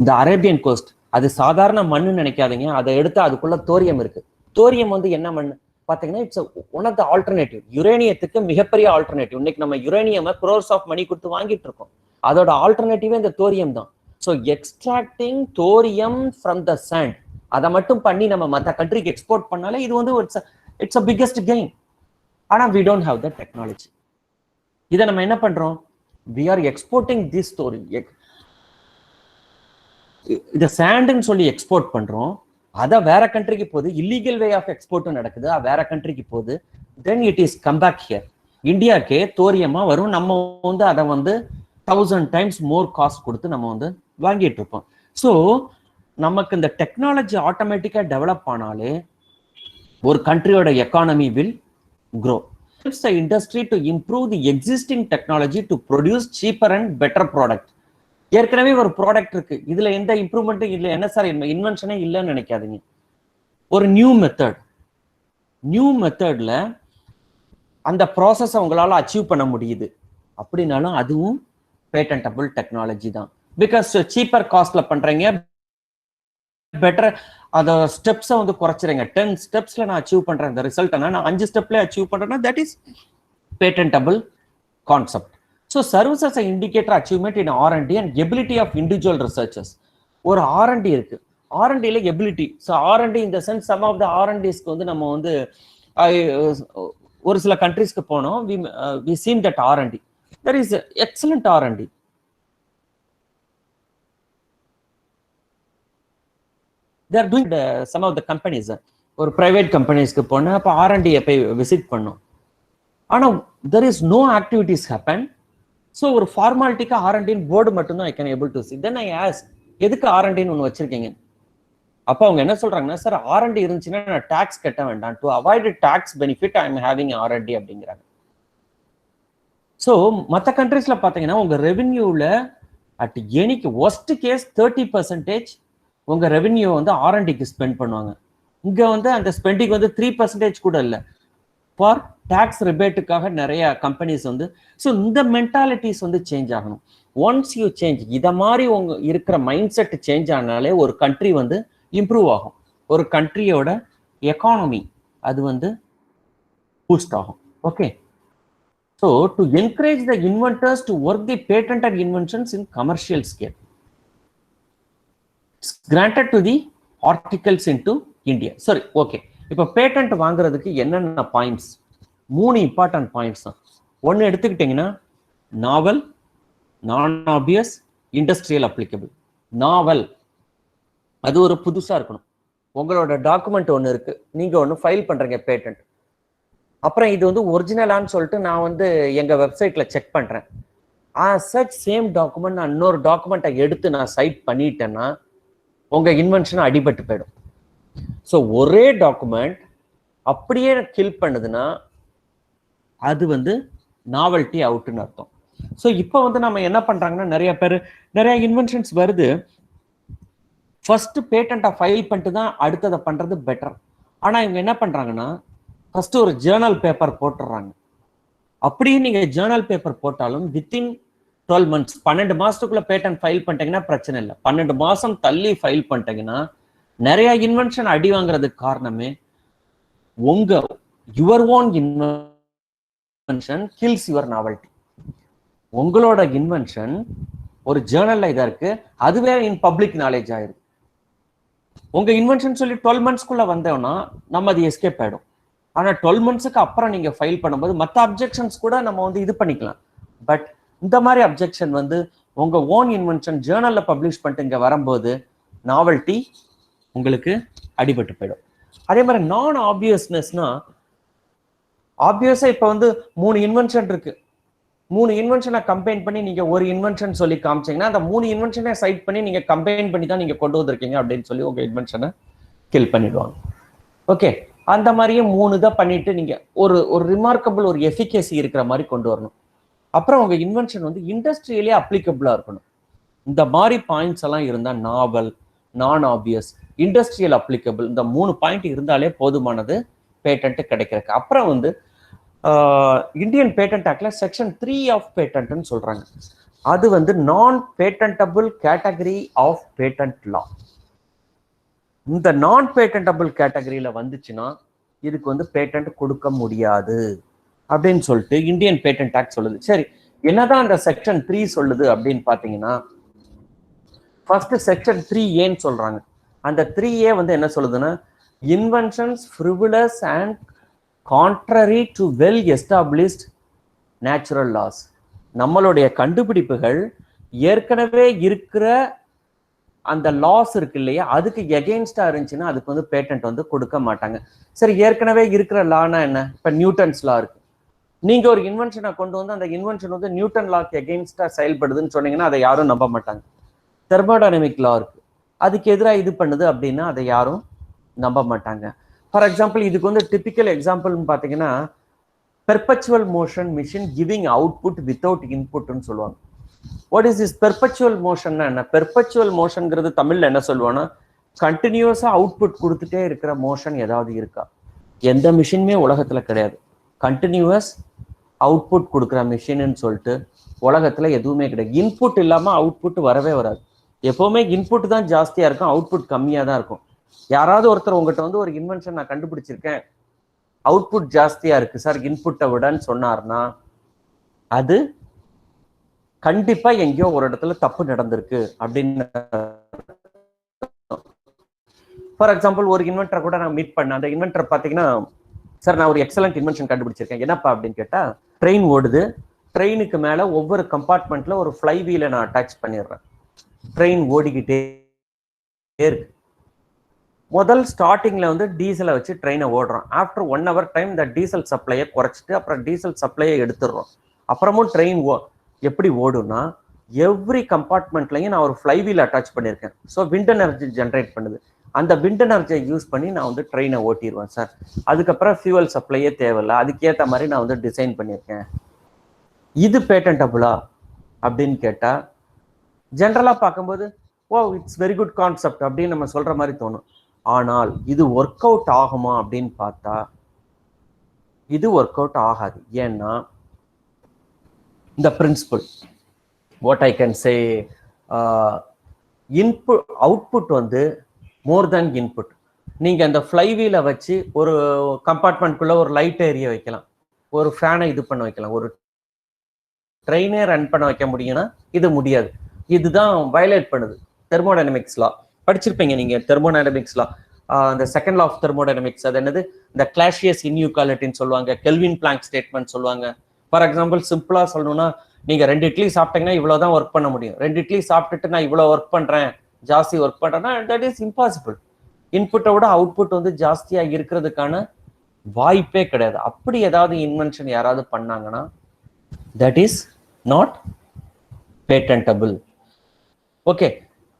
இந்த அரேபியன் கோஸ்ட். அது சாதாரண மண்ணு நினைக்காதீங்க, அதை எடுத்து அதுக்குள்ள தோரியம் இருக்கு. தோரியம் வந்து என்ன மண் பாத்தீங்கன்னா it's one of the alternative. யுரேனியத்துக்கு மிகப்பெரிய ஆல்டர்னேட்டிவ். இன்னைக்கு நம்ம யுரேனியம் க்ரோர்ஸ் ஆஃப் மணி கொடுத்து வாங்கிட்டு இருக்கோம். அதோட ஆல்டர்னேட்டிவே இந்த தோரியம் தான். So extracting thorium from the sand, அதை மட்டும் பண்ணி நம்ம மற்ற கண்ட்ரிக்கு எக்ஸ்போர்ட் பண்ணாலே இது வந்து இட்ஸ் அ பிக்கெஸ்ட் கெயின். ஆனா we don't have the technology. இதை நம்ம என்ன பண்றோம்? We are exporting this story. இதை சாண்டுன்னு சொல்லி எக்ஸ்போர்ட் பண்றோம், அதை வேற கண்ட்ரிக்கு போகுது. இல்லீகல் வே ஆஃப் எக்ஸ்போர்ட்டும் நடக்குது, வேற கண்ட்ரிக்கு போகுது. Then it is come back here. இந்தியாக்கே தோரியமா வரும். நம்ம வந்து அதை வந்து 1000 times மோர் காஸ்ட் கொடுத்து நம்ம வந்து வாங்கிட்டு இருப்போம். ஸோ நமக்கு இந்த டெக்னாலஜி ஆட்டோமேட்டிக்கா டெவலப் ஆனாலே ஒரு கண்ட்ரியோட economy will grow. Helps the industry to improve the existing technology to produce cheaper and better product. ஏற்கனவே ஒரு ப்ராடக்ட் இருக்கு, இதுல எந்த இம்ப்ரூவ்மெண்ட்டும் இல்லை. என்ன சார் இன்வென்ஷனே இல்லைன்னு நினைக்காதீங்க. ஒரு நியூ மெத்தட்ல அந்த ப்ராசஸ் உங்களால அச்சீவ் பண்ண முடியுது அப்படின்னாலும் அதுவும் பேட்டன்டபிள் டெக்னாலஜி தான். பிகாஸ் சீப்பர் காஸ்ட்ல பண்றீங்க, பெட்டர் அத ஸ்டெப்ஸை வந்து குறைச்சிருங்க. 10 ஸ்டெப்ஸ்ல நான் அச்சீவ் பண்றேன் இந்த ரிசல்ட், நான் 5 ஸ்டெப்ல அச்சீவ் பண்றேன்னா that is patentable concept. So serves as an indicator achievement in R&D and ability of individual researchers. ஒரு R&D இருக்கு, R&Dல எபிலிட்டி. ஸோ R&D in the sense some of the R&Dsக்கு வந்து நம்ம வந்து ஒரு சில கண்ட்ரீஸ்க்கு போனோம், we seen that R&D. There is excellent R&D. They are doing some of the companies. ஒரு பிரைவேட் கம்பெனிஸ்க்கு போனோம், அப்போ R&Dயை போய் விசிட் பண்ணோம். ஆனால் there is no activities happen. So ஒரு ஃபார்மாலிட்டிக்கு R&Dன்னு போர்டு மட்டும்தான் I can able to C. Then I ask, எதுக்கு R&Dன்னு ஒன்று வச்சிருக்கீங்க? அப்போ அவங்க என்ன சொல்றாங்கன்னா, சார் R&D இருந்துச்சுன்னா நான் டாக்ஸ் கட்ட வேண்டாம், to avoid tax benefit I am having R&D அப்படிங்கிறாங்க. ஸோ மற்ற கண்ட்ரீஸ்ல பார்த்தீங்கன்னா உங்க ரெவென்யூல அட் எனிக்கு ஒஸ்ட் கேஸ் 30% உங்க ரெவென்யூ வந்து R&Dக்கு ஸ்பெண்ட் பண்ணுவாங்க. இங்க வந்து அந்த ஸ்பெண்டிங் வந்து 3% கூட இல்லை. ஃபார் டாக்ஸ் ரிபேட்டுக்காக நிறைய கம்பெனிஸ் வந்து. ஸோ இந்த மென்டாலிட்டிஸ் வந்து சேஞ்ச் ஆகணும். ஒன்ஸ் யூ சேஞ்ச், இதை மாதிரி உங்க இருக்கிற மைண்ட் செட் சேஞ்ச் ஆனாலே ஒரு கண்ட்ரி வந்து இம்ப்ரூவ் ஆகும். ஒரு கண்ட்ரியோட எக்கானமி அது வந்து பூஸ்ட் ஆகும். Okay, so to encourage the inventors to work the patented inventions in commercial scale, granted to the articles in to India. சரி, ஓகே. இப்போ பேட்டன்ட் வாங்குறதுக்கு என்னென்ன பாயிண்ட்ஸ்? 3 இம்பார்ட்டன்ட் பாயிண்ட்ஸ் தான். ஒன்று எடுத்துக்கிட்டிங்கன்னா நாவல், நான் ஆப்வியஸ், இண்டஸ்ட்ரியல் அப்ளிகபிள். நாவல் அது ஒரு புதுசாக இருக்கணும். உங்களோட டாக்குமெண்ட் ஒன்று இருக்கு, நீங்கள் ஒன்று ஃபைல் பண்ணுறீங்க பேட்டன்ட். அப்புறம் இது வந்து ஒரிஜினலான்னு சொல்லிட்டு நான் வந்து எங்கள் வெப்சைட்டில் செக் பண்ணுறேன். சச் சேம் டாக்குமெண்ட் நான் இன்னொரு டாக்குமெண்ட்டை எடுத்து நான் சைட் பண்ணிட்டேன்னா உங்கள் இன்வென்ஷன் அடிபட்டு போயிடும். ஸோ ஒரே டாக்குமெண்ட் அப்படியே கில் பண்ணுதுன்னா அது வந்து நாவல்ட்டி அவுட்னு அர்த்தம். ஸோ இப்போ வந்து நம்ம என்ன பண்றாங்கன்னா, நிறைய இன்வென்ஷன்ஸ் வருது. ஃபர்ஸ்ட் பேட்டன்ட்டை ஃபைல் பண்ணிட்டு தான் அடுத்ததை பண்றது பெட்டர். ஆனா இவங்க என்ன பண்றாங்கன்னா, ஃபர்ஸ்ட் ஒரு ஜேர்னல் பேப்பர் போட்டுடுறாங்க. அப்படியே நீங்க ஜேர்னல் பேப்பர் போட்டாலும் வித்தின் 12 months 12 மாசத்துக்குள்ள பேட்டன் ஃபைல் பண்ணிட்டீங்கன்னா பிரச்சனை இல்லை. 12 மாசம் தள்ளி ஃபைல் பண்ணிட்டீங்கன்னா நிறைய இன்வென்ஷன் அடி வாங்குறதுக்கு காரணமே உங்க your own invention kills your novelty. உங்களோட இன்வென்ஷன் ஒரு ஜேர்னல்ல இதா இருக்கு, அதுவே இன் பப்ளிக் நாலேஜ் ஆயிருக்கு. உங்க இன்வென்ஷன் சொல்லி 12 monthsக்குள்ள வந்தோம்னா நம்ம அது எஸ்கேப் ஆயிடும். ஆனா 12 monthsக்கு அப்புறம் நீங்க ஃபைல் பண்ணும்போது மற்ற அப்ஜெக்ஷன்ஸ் கூட நம்ம வந்து இது பண்ணிக்கலாம். பட் இந்த மாதிரி அப்ஜெக்ஷன் வந்து உங்க ஓன் இன்வென்ஷன் ஜேர்னல்ல பப்ளிஷ் பண்ணிட்டு இங்க வரும்போது நாவல்ட்டி உங்களுக்கு அடிபட்டு போயிடும். அதே மாதிரி நான் ஆப்வியஸ்னஸ்னா, ஆப்வியஸா இப்ப வந்து 3 இன்வென்ஷன் இருக்கு. 3 இன்வென்ஷனை கம்பைன் பண்ணி நீங்க ஒரு இன்வென்ஷன் சொல்லி காமிச்சீங்கன்னா அந்த 3 இன்வென்ஷனை சைட் பண்ணி நீங்க கம்பைன் பண்ணி தான் நீங்க கொண்டு வந்திருக்கீங்க அப்படின்னு சொல்லி உங்க இன்வென்ஷனை கில் பண்ணிடுவாங்க. ஓகே, அந்த மாதிரியே 3 தான் பண்ணிட்டு நீங்க ஒரு ரிமார்க்கபிள் ஒரு எஃபிகேசி இருக்கிற மாதிரி கொண்டு வரணும். அப்புறம் உங்க இன்வென்ஷன் வந்து இண்டஸ்ட்ரியலே அப்ளிகபிளா இருக்கணும். இந்த மாதிரி பாயிண்ட்ஸ் எல்லாம் இருந்தா நாவல், நான் ஆப்வியஸ், இண்டஸ்ட்ரியல் அப்ளிகபிள், இந்த 3 பாயிண்ட் இருந்தாலே போதுமானது பேட்டன்ட் கிடைக்கிறதுக்கு. அப்புறம் வந்து இந்தியன் பேட்டன்ட் ஆக்ட்ல செக்ஷன் 3 ஆஃப் பேட்டன்ட்னு சொல்றாங்க. அது வந்து நான் பேட்டன்டபிள் கேட்டகரி ஆஃப் பேட்டன்ட் லா. இந்த நான் பேட்டன்டபிள் கேட்டகரியில வந்துச்சுன்னா இதுக்கு வந்து பேட்டன்ட் கொடுக்க முடியாது அப்படின்னு சொல்லிட்டு இந்தியன் பேட்டன்ட் ஆக்ட் சொல்லுது. சரி, என்னதான் அந்த செக்ஷன் 3 சொல்லுது அப்படின்னு பாத்தீங்கன்னா, ஃபர்ஸ்ட் செக்ஷன் 3A சொல்றாங்க. அந்த 3A வந்து என்ன சொல்லுதுன்னா, inventions frivolous and contrary to well established natural laws. நம்மளுடைய கண்டுபிடிப்புகள் ஏற்கனவே இருக்கிற அந்த லாஸ் இருக்கு இல்லையா, அதுக்கு எகெயின்ஸ்டா இருந்துச்சுன்னா அதுக்கு வந்து பேட்டன்ட் வந்து கொடுக்க மாட்டாங்க. சரி, ஏற்கனவே இருக்கிற லானா என்ன? இப்ப நியூட்டன்ஸ் லா இருக்கு. நீங்க ஒரு இன்வென்ஷனை கொண்டு வந்து அந்த இன்வென்ஷன் வந்து நியூட்டன் லாக்கு எகெயின்ஸ்டா செயல்படுதுன்னு சொன்னீங்கன்னா அதை யாரும் நம்ப மாட்டாங்க. தெர்மோடைனமிக் லா இருக்கு, அதுக்கு எதிராக இது பண்ணுது அப்படின்னா அதை யாரும் நம்ப மாட்டாங்க. ஃபார் எக்ஸாம்பிள், இதுக்கு வந்து டிபிக்கல் எக்ஸாம்பிள்னு பார்த்தீங்கன்னா, perpetual motion machine giving output without இன்புட்னு சொல்லுவாங்க. வாட் இஸ் திஸ் பெர்பச்சுவல் மோஷன்னா என்ன? பெர்பச்சுவல் மோஷன்ங்கிறது தமிழ்ல என்ன சொல்லுவாங்கன்னா, கண்டினியூஸா அவுட்புட் கொடுத்துட்டே இருக்கிற மோஷன் ஏதாவது இருக்கா? எந்த மிஷினுமே உலகத்துல கிடையாது. கண்டினியூஸ் அவுட்புட் கொடுக்குற மிஷின்னு சொல்லிட்டு உலகத்துல எதுவுமே கிடையாது. இன்புட் இல்லாம அவுட்புட் வரவே வராது. எப்பவுமே இன்புட் தான் ஜாஸ்தியா இருக்கும், அவுட்புட் கம்மியா தான் இருக்கும். யாராவது ஒருத்தர் உங்ககிட்ட வந்து ஒரு இன்வென்ஷன் நான் கண்டுபிடிச்சிருக்கேன், அவுட்புட் ஜாஸ்தியா இருக்கு சார் இன்புட்டை விடன்னு சொன்னார்னா அது கண்டிப்பா எங்கேயோ ஒரு இடத்துல தப்பு நடந்திருக்கு அப்படின்னு. ஃபார் எக்ஸாம்பிள், ஒரு இன்வென்டரை கூட நான் மீட் பண்ணேன். அந்த இன்வென்டர் பாத்தீங்கன்னா, சார் நான் ஒரு எக்ஸலண்ட் இன்வென்ஷன் கண்டுபிடிச்சிருக்கேன், என்னப்பா அப்படின்னு கேட்டா, ட்ரெயின் ஓடுது, ட்ரெயினுக்கு மேல ஒவ்வொரு கம்பார்ட்மெண்ட்ல ஒரு ஃப்ளை வீலை நான் அட்டாச் பண்ணிடுறேன். ட்ரெயின் ஓடிக்கிட்டே இருக்கு. முதல் ஸ்டார்டிங்ல வந்து டீசலை வச்சு ட்ரெயினை ஓடுறோம். ஆஃப்டர் 1 hour டைம் இந்த டீசல் சப்ளையை குறைச்சிட்டு அப்புறம் டீசல் சப்ளையை எடுத்துடுறோம். அப்புறமும் ட்ரெயின் எப்படி ஓடுனா, எவ்ரி கம்பார்ட்மெண்ட்லையும் நான் ஒரு ஃப்ளை வீல் அட்டாச் பண்ணியிருக்கேன். ஸோ விண்ட் எனர்ஜி ஜென்ரேட் பண்ணுது. அந்த விண்ட் எனர்ஜியை யூஸ் பண்ணி நான் வந்து ட்ரெயினை ஓட்டிடுவேன் சார். அதுக்கப்புறம் ஃபியூவல் சப்ளையே தேவையில்லை, அதுக்கேற்ற மாதிரி நான் வந்து டிசைன் பண்ணியிருக்கேன். இது பேட்டன்டபுளா அப்படின்னு கேட்டா, ஜென்ரலா பார்க்கும்போது ஓ இட்ஸ் வெரி குட் கான்செப்ட் அப்படின்னு நம்ம சொல்ற மாதிரி தோணும். ஆனால் இது ஒர்க் அவுட் ஆகுமா அப்படின்னு பார்த்தா இது ஒர்க் அவுட் ஆகாது. ஏன்னா இந்த principle what I can say, input output வந்து மோர் தேன் இன்புட். நீங்க அந்த ஃப்ளை வீலை வச்சு ஒரு கம்பார்ட்மெண்ட்குள்ள ஒரு லைட் ஏரிய வைக்கலாம், ஒரு ஃபேனை இது பண்ண வைக்கலாம், ஒரு ட்ரெயினே ரன் பண்ண வைக்க முடியும்னா இது முடியாது. இதுதான் வயலேட் பண்ணுது தெர்மோடைனமிக்ஸ் லா. படிச்சிருப்பீங்க நீங்க தெர்மோடைனமிக்ஸ் லா, அந்த செகண்ட் லா ஆஃப் தெர்மோடைனமிக்ஸ். அது என்னது? இந்த கிளாஷியஸ் இன்இக்வாலிட்டின்னு சொல்லுவாங்க, கெல்வின் பிளாங்க் ஸ்டேட்மெண்ட் சொல்லுவாங்க. ஃபார் எக்ஸாம்பிள், சிம்பிளா சொல்லணும்னா, நீங்க 2 இட்லி சாப்பிட்டீங்கன்னா இவ்வளவுதான் ஒர்க் பண்ண முடியும். 2 இட்லி சாப்பிட்டுட்டு நான் இவ்வளவு ஒர்க் பண்றேன், ஜாஸ்தி ஒர்க் பண்றேன்னா தட் இஸ் இம்பாசிபிள். இன்புட்டை விட அவுட்புட் வந்து ஜாஸ்தியா இருக்கிறதுக்கான வாய்ப்பே கிடையாது. அப்படி ஏதாவது இன்வென்ஷன் யாராவது பண்ணாங்கன்னா that is not patentable. Okay,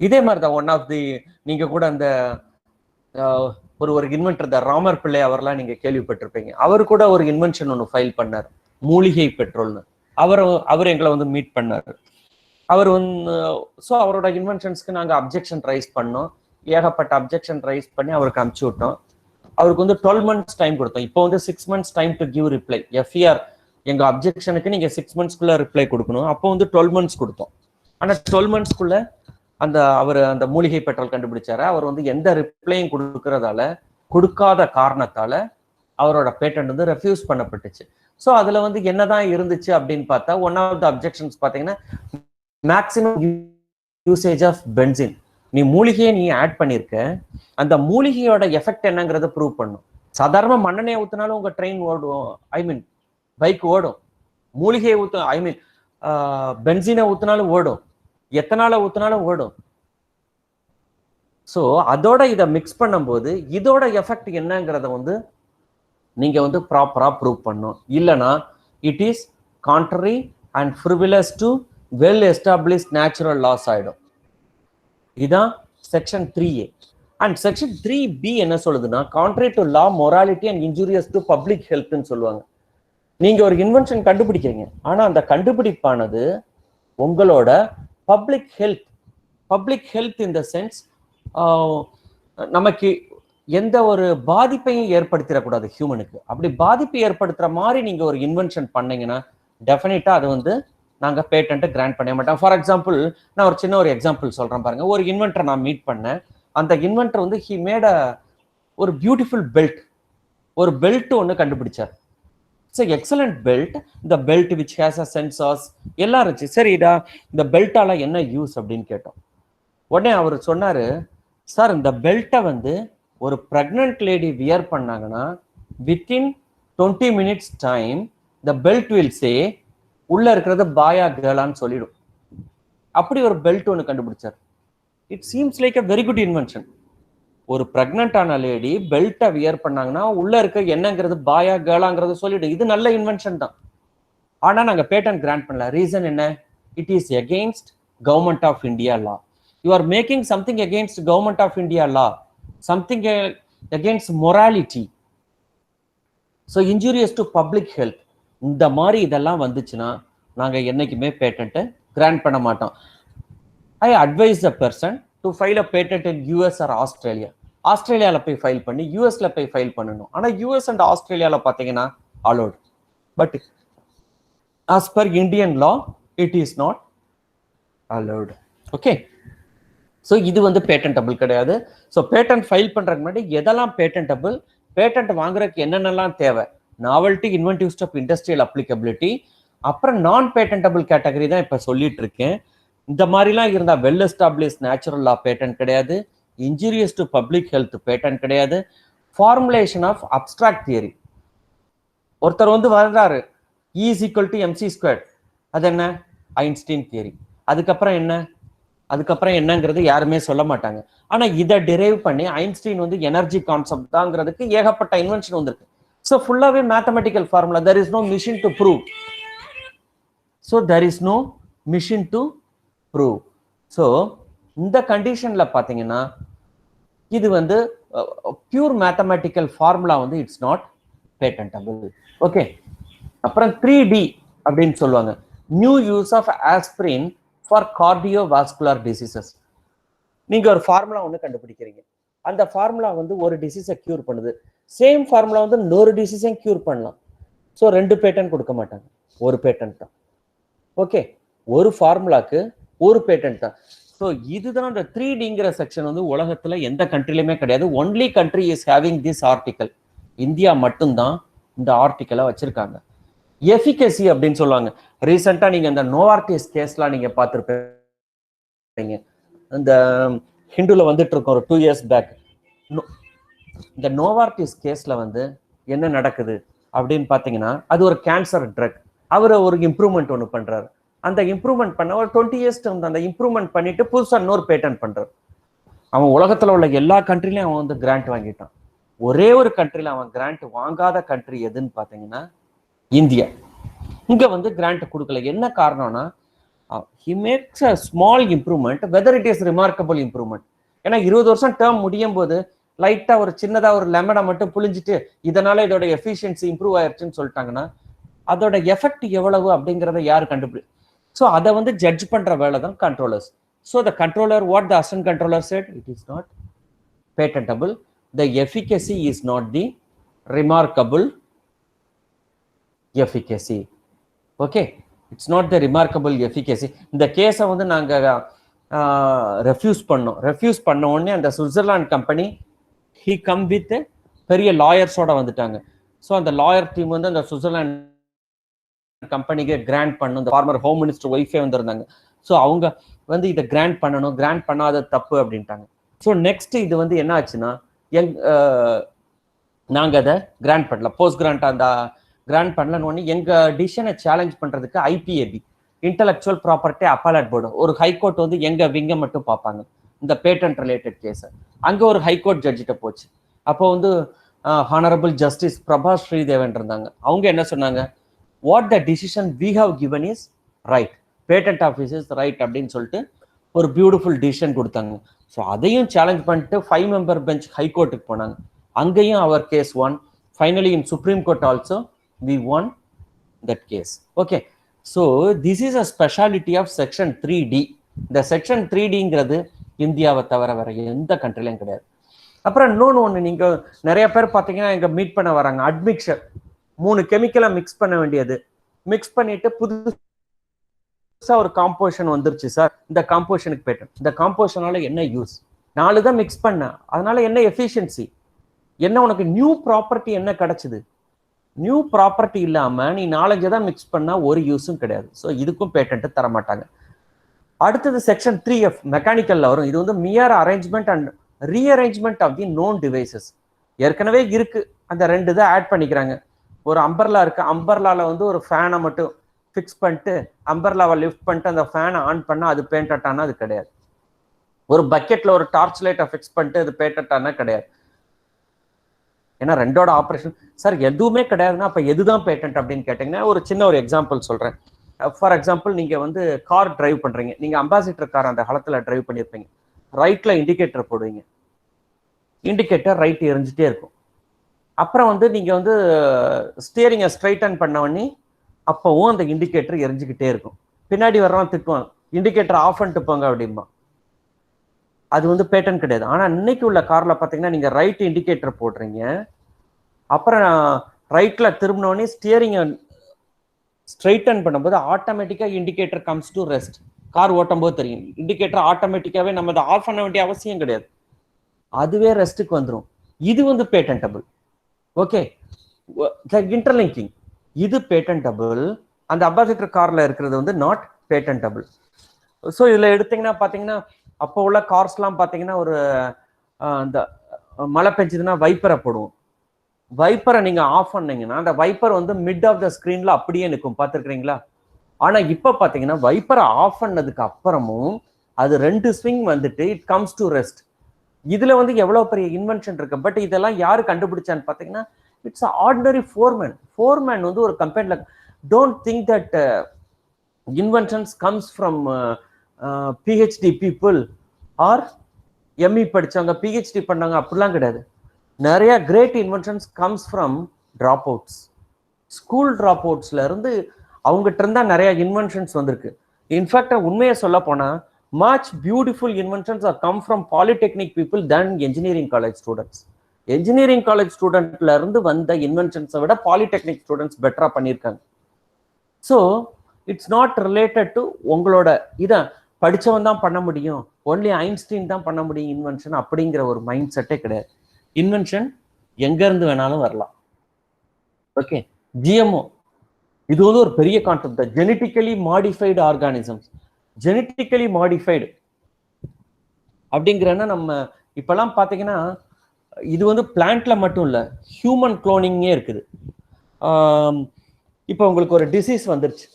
இதே மாதிரி தான் ஒன் ஆஃப் தி, நீங்க கூட அந்த ஒரு இன்வென்டர் ராமர் பிள்ளை அவர்லாம் நீங்க கேள்விப்பட்டிருப்பீங்க. அவர் கூட ஒரு இன்வென்ஷன் ஒன்று ஃபைல் பண்ணார். மூலிகை பெட்ரோல்னு. அவர் எங்களை வந்து மீட் பண்ணாரு. அவர் வந்து ஸோ அவரோட இன்வென்ஷன்ஸ்க்கு நாங்கள் அப்ஜெக்ஷன் ரைஸ் பண்ணோம். ஏகப்பட்ட அப்ஜெக்ஷன் ரைஸ் பண்ணி அவருக்கு அனுப்பிச்சு விட்டோம். அவருக்கு வந்து 12 months டைம் கொடுத்தோம். இப்போ வந்து 6 months time to give reply. எஃப்இஆர் எங்க அப்ஜெக்ஷனுக்கு நீங்க 6 monthsக்குள்ள ரிப்ளை கொடுக்கணும். அப்போ வந்து 12 months கொடுத்தோம். ஆனா 12 monthsக்குள்ள அந்த மூலிகை பெட்ரோல் கண்டுபிடிச்சாரு. அவர் வந்து எந்த ரிப்ளையும் கொடுக்காத காரணத்தால அவரோட பேட்டன்ட் வந்து ரெஃப்யூஸ் பண்ணப்பட்டுச்சு. ஸோ அதுல வந்து என்னதான் இருந்துச்சு அப்படின்னு பார்த்தா, ஒன் ஆஃப் த அப்ஜெக்ஷன்ஸ் பார்த்தீங்கன்னா, மேக்சிமம் யூசேஜ் ஆஃப் பென்சின். நீ மூலிகையை நீ ஆட் பண்ணிருக்க, அந்த மூலிகையோட எஃபெக்ட் என்னங்கிறத ப்ரூவ் பண்ணும். சாதாரண மண்ணெண்ணெயை ஊத்தினாலும் உங்க ட்ரெயின் ஓடும், பைக் ஓடும். மூலிகையை பென்சினை ஊத்தினாலும் ஓடும், எத்தனால ஊத்தினாலும் ஓடும். ஸோ அதோட இதை மிக்ஸ் பண்ணும்போது இதோட எஃபெக்ட் என்னங்கிறத வந்து நீங்க வந்து ப்ராப்பரா ப்ரூவ் பண்ணும். இல்லைன்னா it is contrary and frivolous to well established natural laws ஆயிடும். இதுதான் section 3A. And section 3B என்ன சொல்லுதுன்னா, contrary to law, morality and injurious to public ஹெல்த்னு சொல்லுவாங்க. நீங்க ஒரு இன்வென்ஷன் கண்டுபிடிக்கிறீங்க, ஆனா அந்த கண்டுபிடிப்பானது உங்களோட public health in the sense நமக்கு எந்த ஒரு பாதிப்பையும் ஏற்படுத்திடக்கூடாது ஹியூமனுக்கு. அப்படி பாதிப்பு ஏற்படுத்துற மாதிரி நீங்க ஒரு இன்வென்ஷன் பண்ணீங்கன்னா டெஃபினட்டா அது வந்து நாங்க பேட்டன்ட் கிராண்ட் பண்ண மாட்டோம். ஃபார் எக்ஸாம்பிள், நான் ஒரு சின்ன எக்ஸாம்பிள் சொல்றேன் பாருங்க. ஒரு இன்வென்டர் நான் மீட் பண்ணேன். அந்த இன்வென்டர் வந்து ஹி மேட் ஒரு பியூட்டிஃபுல் ஒரு பெல்ட் ஒன்று கண்டுபிடிச்சார். It's excellent belt. இந்த belt which has a sensors எல்லாம் இருந்துச்சு. சரிடா, இந்த பெல்ட்டால என்ன யூஸ் அப்படின்னு கேட்டோம். உடனே அவர் சொன்னாரு, சார் இந்த பெல்ட்டை வந்து ஒரு பிரெக்னன்ட் லேடி வியர் பண்ணாங்கன்னா within 20 minutes time the belt will say உள்ள இருக்கிறது பாயா கேர்ளான்னு சொல்லிடும். அப்படி ஒரு பெல்ட் ஒன்று கண்டுபிடிச்சார். It seems like a very good invention. ஒரு பிரெக்னன்ட் ஆன லேடி பெல்ட்டை வியர் பண்ணாங்கன்னா உள்ள இருக்க என்னங்கிறது பாயா கேர்ளாங்கிறது சொல்லிடும். இது நல்ல இன்வென்ஷன் தான். ஆனா நாங்க பேட்டன் கிராண்ட் பண்ணல. ரீசன் என்ன? It is against government of India law. You are making something against government of India law, something against morality, so injurious to public health. இந்த மாதிரி இதெல்லாம் வந்துச்சுன்னா நாங்க என்னைக்குமே பேட்டன்ட் கிராண்ட் பண்ண மாட்டோம். I advise the person to file a patent in US or Australia. ஆஸ்திரேலியாவில் போய் ஃபைல் பண்ணி யூஎஸ்ல போய் ஃபைல் பண்ணணும். ஆனால் யூஎஸ் அண்ட் ஆஸ்திரேலியாவில் பார்த்தீங்கன்னா allowed, but as per Indian law it is not allowed. Okay, so இது வந்து பேட்டன்டபிள் கிடையாது. ஸோ பேட்டன்ட் ஃபைல் பண்றதுக்கு முன்னாடி எதெல்லாம் பேட்டன்டபிள், பேட்டன்ட் வாங்குறதுக்கு என்னென்னலாம் தேவை, novelty, inventive step, industrial applicability, அப்புறம் நான் பேட்டன்டபிள் கேட்டகரி தான் இப்போ சொல்லிட்டு இருக்கேன். இந்த மாதிரிலாம் இருந்தால் well establish natural law patent கிடையாது, injurious to public health patent கிடையாது, ஃபார்முலேஷன் ஆஃப் அப்டிராக்ட் தியரி. ஒருத்தர் வந்து வர்றாரு E is equal to mc², அது என்ன? Einstein theory. அதுக்கப்புறம் என்னங்கிறது யாருமே சொல்ல மாட்டாங்க. ஆனா இதை டிரைவ் பண்ணி ஐன்ஸ்டீன் வந்து எனர்ஜி கான்செப்ட் தாங்கிறதுக்கு ஏகப்பட்ட இன்வென்ஷன் வந்திருக்கு. ஸோ ஃபுல்லாவே mathematical formula. There is no machine to prove. So இந்த கண்டிஷன்ல பாத்தீங்கன்னா இது வந்து பியூர் மேத்தமெட்டிக்கல் ஃபார்முலா வந்து இட்ஸ் நாட் பேட்டன்டபிள். ஓகே, அப்புறம் 3D அப்படின்னு சொல்லுவாங்க, new use of aspirin for cardiovascular diseases. நீங்க ஒரு ஃபார்முலா ஒன்று கண்டுபிடிக்கிறீங்க, அந்த ஃபார்முலா வந்து ஒரு டிசீஸை கியூர் பண்ணுது. சேம் ஃபார்முலா வந்து இன்னொரு டிசீஸையும் கியூர் பண்ணலாம். ஸோ 2 பேட்டன்ட் கொடுக்க மாட்டாங்க, ஒரு பேட்டன்ட் தான். ஓகே, ஒரு ஃபார்முலாக்கு ஒரு பேட்டன்ட் தான். ஸோ இதுதான் இந்த 3Dங்கிற செக்ஷன் வந்து உலகத்துல எந்த கண்ட்ரிலுமே கிடையாது. Only country is having this article. India மட்டும்தான் இந்த ஆர்டிக்கலை வச்சிருக்காங்க. எஃபிகசி அப்படின்னு சொல்லுவாங்க. ரீசெண்டா நீங்க இந்த நோவார்டிஸ் கேஸ்லாம் நீங்க பார்த்துருப்பீங்க. இந்த ஹிந்துல வந்துட்டு இருக்கோம் ஒரு 2 years பேக். இந்த நோவார்டிஸ் கேஸ்ல வந்து என்ன நடக்குது அப்படின்னு பாத்தீங்கன்னா, அது ஒரு கேன்சர் ட்ரக். அவர் ஒரு இம்ப்ரூவ்மெண்ட் ஒன்று பண்றாரு. அந்த இம்ப்ரூவ்மெண்ட் பண்ண ஒரு 20 years அந்த இம்ப்ரூவ்மெண்ட் பண்ணிட்டு புதுசா இன்னொரு பேட்டன்ட் பண்றாரு. அவன் உலகத்துல உள்ள எல்லா கண்ட்ரிலையும் அவன் வந்து கிராண்ட் வாங்கிட்டான். ஒரே ஒரு கண்ட்ரில அவன் கிராண்ட் வாங்காத கண்ட்ரி எதுன்னு பாத்தீங்கன்னா இந்தியா. இங்க வந்து கிராண்ட் கொடுக்கல. என்ன காரணம்னா, he makes a small improvement, whether it is remarkable improvement. ஏன்னா 20 வருஷம் டேர்ம் முடியும் போது லைட்டா ஒரு சின்னதா ஒரு லெமனை மட்டும் புளிஞ்சிட்டு இதனால இதோட எஃபிஷியன்சி இம்ப்ரூவ் ஆயிருச்சுன்னு சொல்லிட்டாங்கன்னா அதோட எஃபெக்ட் எவ்வளவு அப்படிங்கிறத யாரு கண்டுபிடி. ஸோ அதை வந்து ஜட்ஜ் பண்ற வேலை தான் controllers. So the controller, what the assistant controller said, it is not patentable. The efficacy is not the remarkable efficacy. Okay, it's not the remarkable efficacy. இந்த கேஸை வந்து நாங்கள் ரெஃப்யூஸ் பண்ணோம். ரெஃப்யூஸ் பண்ண உடனே அந்த Switzerland company he come with பெரிய லாயர்ஸோட வந்துட்டாங்க. ஸோ அந்த லாயர் டீம் வந்து அந்த சுவிட்சர்லாந்து கம்பெனிக்கு கிராண்ட் பண்ணும். இந்த ஃபார்மர் ஹோம் மினிஸ்டர் ஒய்ஃபே வந்திருந்தாங்க. ஸோ அவங்க வந்து இதை கிராண்ட் பண்ணணும், கிராண்ட் பண்ணாத தப்பு அப்படின்ட்டாங்க. ஸோ நெக்ஸ்ட் இது வந்து என்ன ஆச்சுன்னா, நாங்கள் அதை கிராண்ட் பண்ணல, போஸ்ட் கிராண்ட் அந்த கிராண்ட் பண்ணலன்னு எங்கள் டிசிஷனை சேலஞ்ச் பண்ணுறதுக்கு IPAB, intellectual property appellate board, ஒரு ஹைகோர்ட் வந்து எங்கள் விங்கை மட்டும் பார்ப்பாங்க இந்த பேட்டன்ட் ரிலேட்டட் கேஸை. அங்கே ஒரு ஹைகோர்ட் ஜட்ஜிட்ட போச்சு. அப்போ வந்து ஹானரபிள் ஜஸ்டிஸ் பிரபா ஸ்ரீதேவன் இருந்தாங்க. அவங்க என்ன சொன்னாங்க, what the decision we have given is right, patent office is right அப்படின்னு சொல்லிட்டு ஒரு பியூட்டிஃபுல் டிசிஷன் கொடுத்தாங்க. ஸோ அதையும் சேலஞ்ச் பண்ணிட்டு 5 மெம்பர் பெஞ்ச் ஹைகோர்ட்டுக்கு போனாங்க. அங்கேயும் அவர் case won. Finally in supreme court also we won that case. Okay, so this is a speciality of section 3D. இந்த செக்ஷன் 3Dங்கிறது இந்தியாவை தவிர வேற எந்த கண்ட்ரிலையும் கிடையாது. அப்புறம் இன்னொன்று ஒன்று, நீங்கள் நிறைய பேர் பார்த்தீங்கன்னா இங்கே மீட் பண்ண வராங்க, அட்மிக்சர். 3 கெமிக்கலை மிக்ஸ் பண்ண வேண்டியது, மிக்ஸ் பண்ணிட்டு புதுசா ஒரு காம்போசிஷன் வந்துருச்சு சார், இந்த காம்போசிஷனுக்கு பேட்டன். இந்த காம்போசிஷனால என்ன யூஸ்? 4 தான் மிக்ஸ் பண்ண, அதனால என்ன எஃபிஷியன்சி, என்ன உனக்கு நியூ ப்ராப்பர்ட்டி என்ன கிடைச்சது? நியூ ப்ராப்பர்ட்டி இல்லாம நீ 4-5 தான் மிக்ஸ் பண்ணா ஒரு யூஸும் கிடையாது. ஸோ இதுக்கும் பேட்டன்ட் தர மாட்டாங்க. அடுத்தது செக்ஷன் 3F மெக்கானிக்கல்ல வரும். இது வந்து mere arrangement and rearrangement of the known devices. ஏற்கனவே இருக்கு, அந்த 2 தான் ஆட் பண்ணிக்கிறாங்க. ஒரு அம்பர்லா இருக்கு, அம்பர்லால வந்து ஒரு ஃபேனை மட்டும் ஃபிக்ஸ் பண்ணிட்டு அம்பர்லாவை லிஃப்ட் பண்ணிட்டு அந்த ஃபேனை ஆன் பண்ணா அது பேட்டன்ட் ஆனா அது கிடையாது. ஒரு பக்கெட்ல ஒரு டார்ச் லைட்டை ஃபிக்ஸ் பண்ணிட்டு அது பேட்டன்ட் ஆனா கிடையாது. ஏன்னா 2ஓட ஆப்ரேஷன் சார் எதுவுமே கிடையாதுன்னா அப்ப எதுதான் பேட்டன்ட் அப்படின்னு கேட்டீங்கன்னா, ஒரு சின்ன ஒரு எக்ஸாம்பிள் சொல்றேன். ஃபார் எக்ஸாம்பிள், நீங்க வந்து கார் டிரைவ் பண்றீங்க, நீங்க அம்பாசிடர் கார் அந்த காலத்துல டிரைவ் பண்ணியிருப்பீங்க. ரைட்ல இண்டிகேட்டர் போடுவீங்க, இண்டிகேட்டர் ரைட் எரிஞ்சிட்டே இருக்கும். அப்புறம் வந்து நீங்க வந்து ஸ்டியரிங்கை ஸ்ட்ரைட்டன் பண்ண உடனே அப்பவும் அந்த இண்டிகேட்டர் எரிஞ்சுக்கிட்டே இருக்கும். பின்னாடி வர்றவன் திட்டுவான், இண்டிகேட்டர் ஆஃப் பண்ணிட்டு போங்க அப்படின்பா. அது வந்து பேட்டன் கிடையாது. ஆனா இன்னைக்கு உள்ள கார்ல பாத்தீங்கன்னா நீங்க ரைட் இண்டிகேட்டர் போடுறீங்க, அப்புறம் ரைட்ல திரும்பினோடனே ஸ்டியரிங்கை ஸ்ட்ரைட்டன் பண்ணும்போது ஆட்டோமேட்டிக்கா indicator comes to rest. Car ஓட்டும் போது தெரியும், இண்டிகேட்டர் ஆட்டோமேட்டிக்காவே நம்ம அதை ஆஃப் பண்ண வேண்டிய அவசியம் கிடையாது, அதுவே ரெஸ்ட்டுக்கு வந்துடும். இது வந்து பேட்டன்டபிள். ஓகே, இன்டர்லிங்கிங் இது பேட்டன்டபிள். அந்த அம்பாசிடர் கார்ல இருக்கிறது வந்து நாட் பேட்டன்டபிள். ஸோ இதுல எடுத்தீங்கன்னா பாத்தீங்கன்னா அப்போ உள்ள கார்ஸ்லாம் பாத்தீங்கன்னா ஒரு இந்த மழை பெஞ்சதுன்னா வைப்பரை போடுவோம். வைப்பரை நீங்க ஆஃப் பண்ணீங்கன்னா அந்த வைப்பர் வந்து மிட் ஆஃப் த ஸ்கிரீன்ல அப்படியே நிற்கும், பார்த்துருக்கீங்களா? ஆனா இப்ப பாத்தீங்கன்னா வைப்பரை ஆஃப் பண்ணதுக்கு அப்புறமும் அது 2 ஸ்விங் வந்துட்டு இட் கம்ஸ் டு ரெஸ்ட். இதுல வந்து எவ்வளவு பெரிய இன்வென்ஷன் இருக்கு. பட் இதெல்லாம் யாரு கண்டுபிடிச்சான்னு பாத்தீங்கன்னா இட்ஸ் ஆர்டினரி ஃபோர்மேன். ஃபோர்மேன் வந்து ஒரு கம்பெனில. Don't think that inventions comes from PhD people or ME படிச்சவங்க பிஹெச்டி பண்ணாங்க, அப்படிலாம் கிடையாது. நிறைய great inventions comes from drop outs. School drop அவுட்ஸ்ல இருந்து அவங்ககிட்ட இருந்தா நிறைய இன்வென்ஷன்ஸ் வந்திருக்கு. இன்ஃபேக்ட் உண்மையை சொல்ல போனா much beautiful inventions are come from polytechnic people than engineering college students. engineering college studentல இருந்து வந்த இன்வென்ஷன்ஸை விட பாலிடெக்னிக் ஸ்டூடெண்ட்ஸ் பெட்டரா பண்ணியிருக்காங்க. So it's not related to உங்களோட இதை படிச்சவன் தான் பண்ண முடியும், ஒன்லி ஐன்ஸ்டீன் தான் பண்ண முடியும் இன்வென்ஷன் அப்படிங்கிற ஒரு மைண்ட் செட்டே கிடையாது. இன்வென்ஷன் எங்க இருந்து வேணாலும் வரலாம். ஓகே, ஜிஎம்ஓ இது வந்து ஒரு பெரிய concept. Genetically modified organisms. Genetically modified அப்படிங்கிறன்னா நம்ம இப்பெல்லாம் பார்த்தீங்கன்னா இது வந்து பிளான்ட்ல மட்டும் இல்லை, ஹியூமன் குளோனிங்கே இருக்குது. இப்போ உங்களுக்கு ஒரு டிசீஸ் வந்துருச்சு,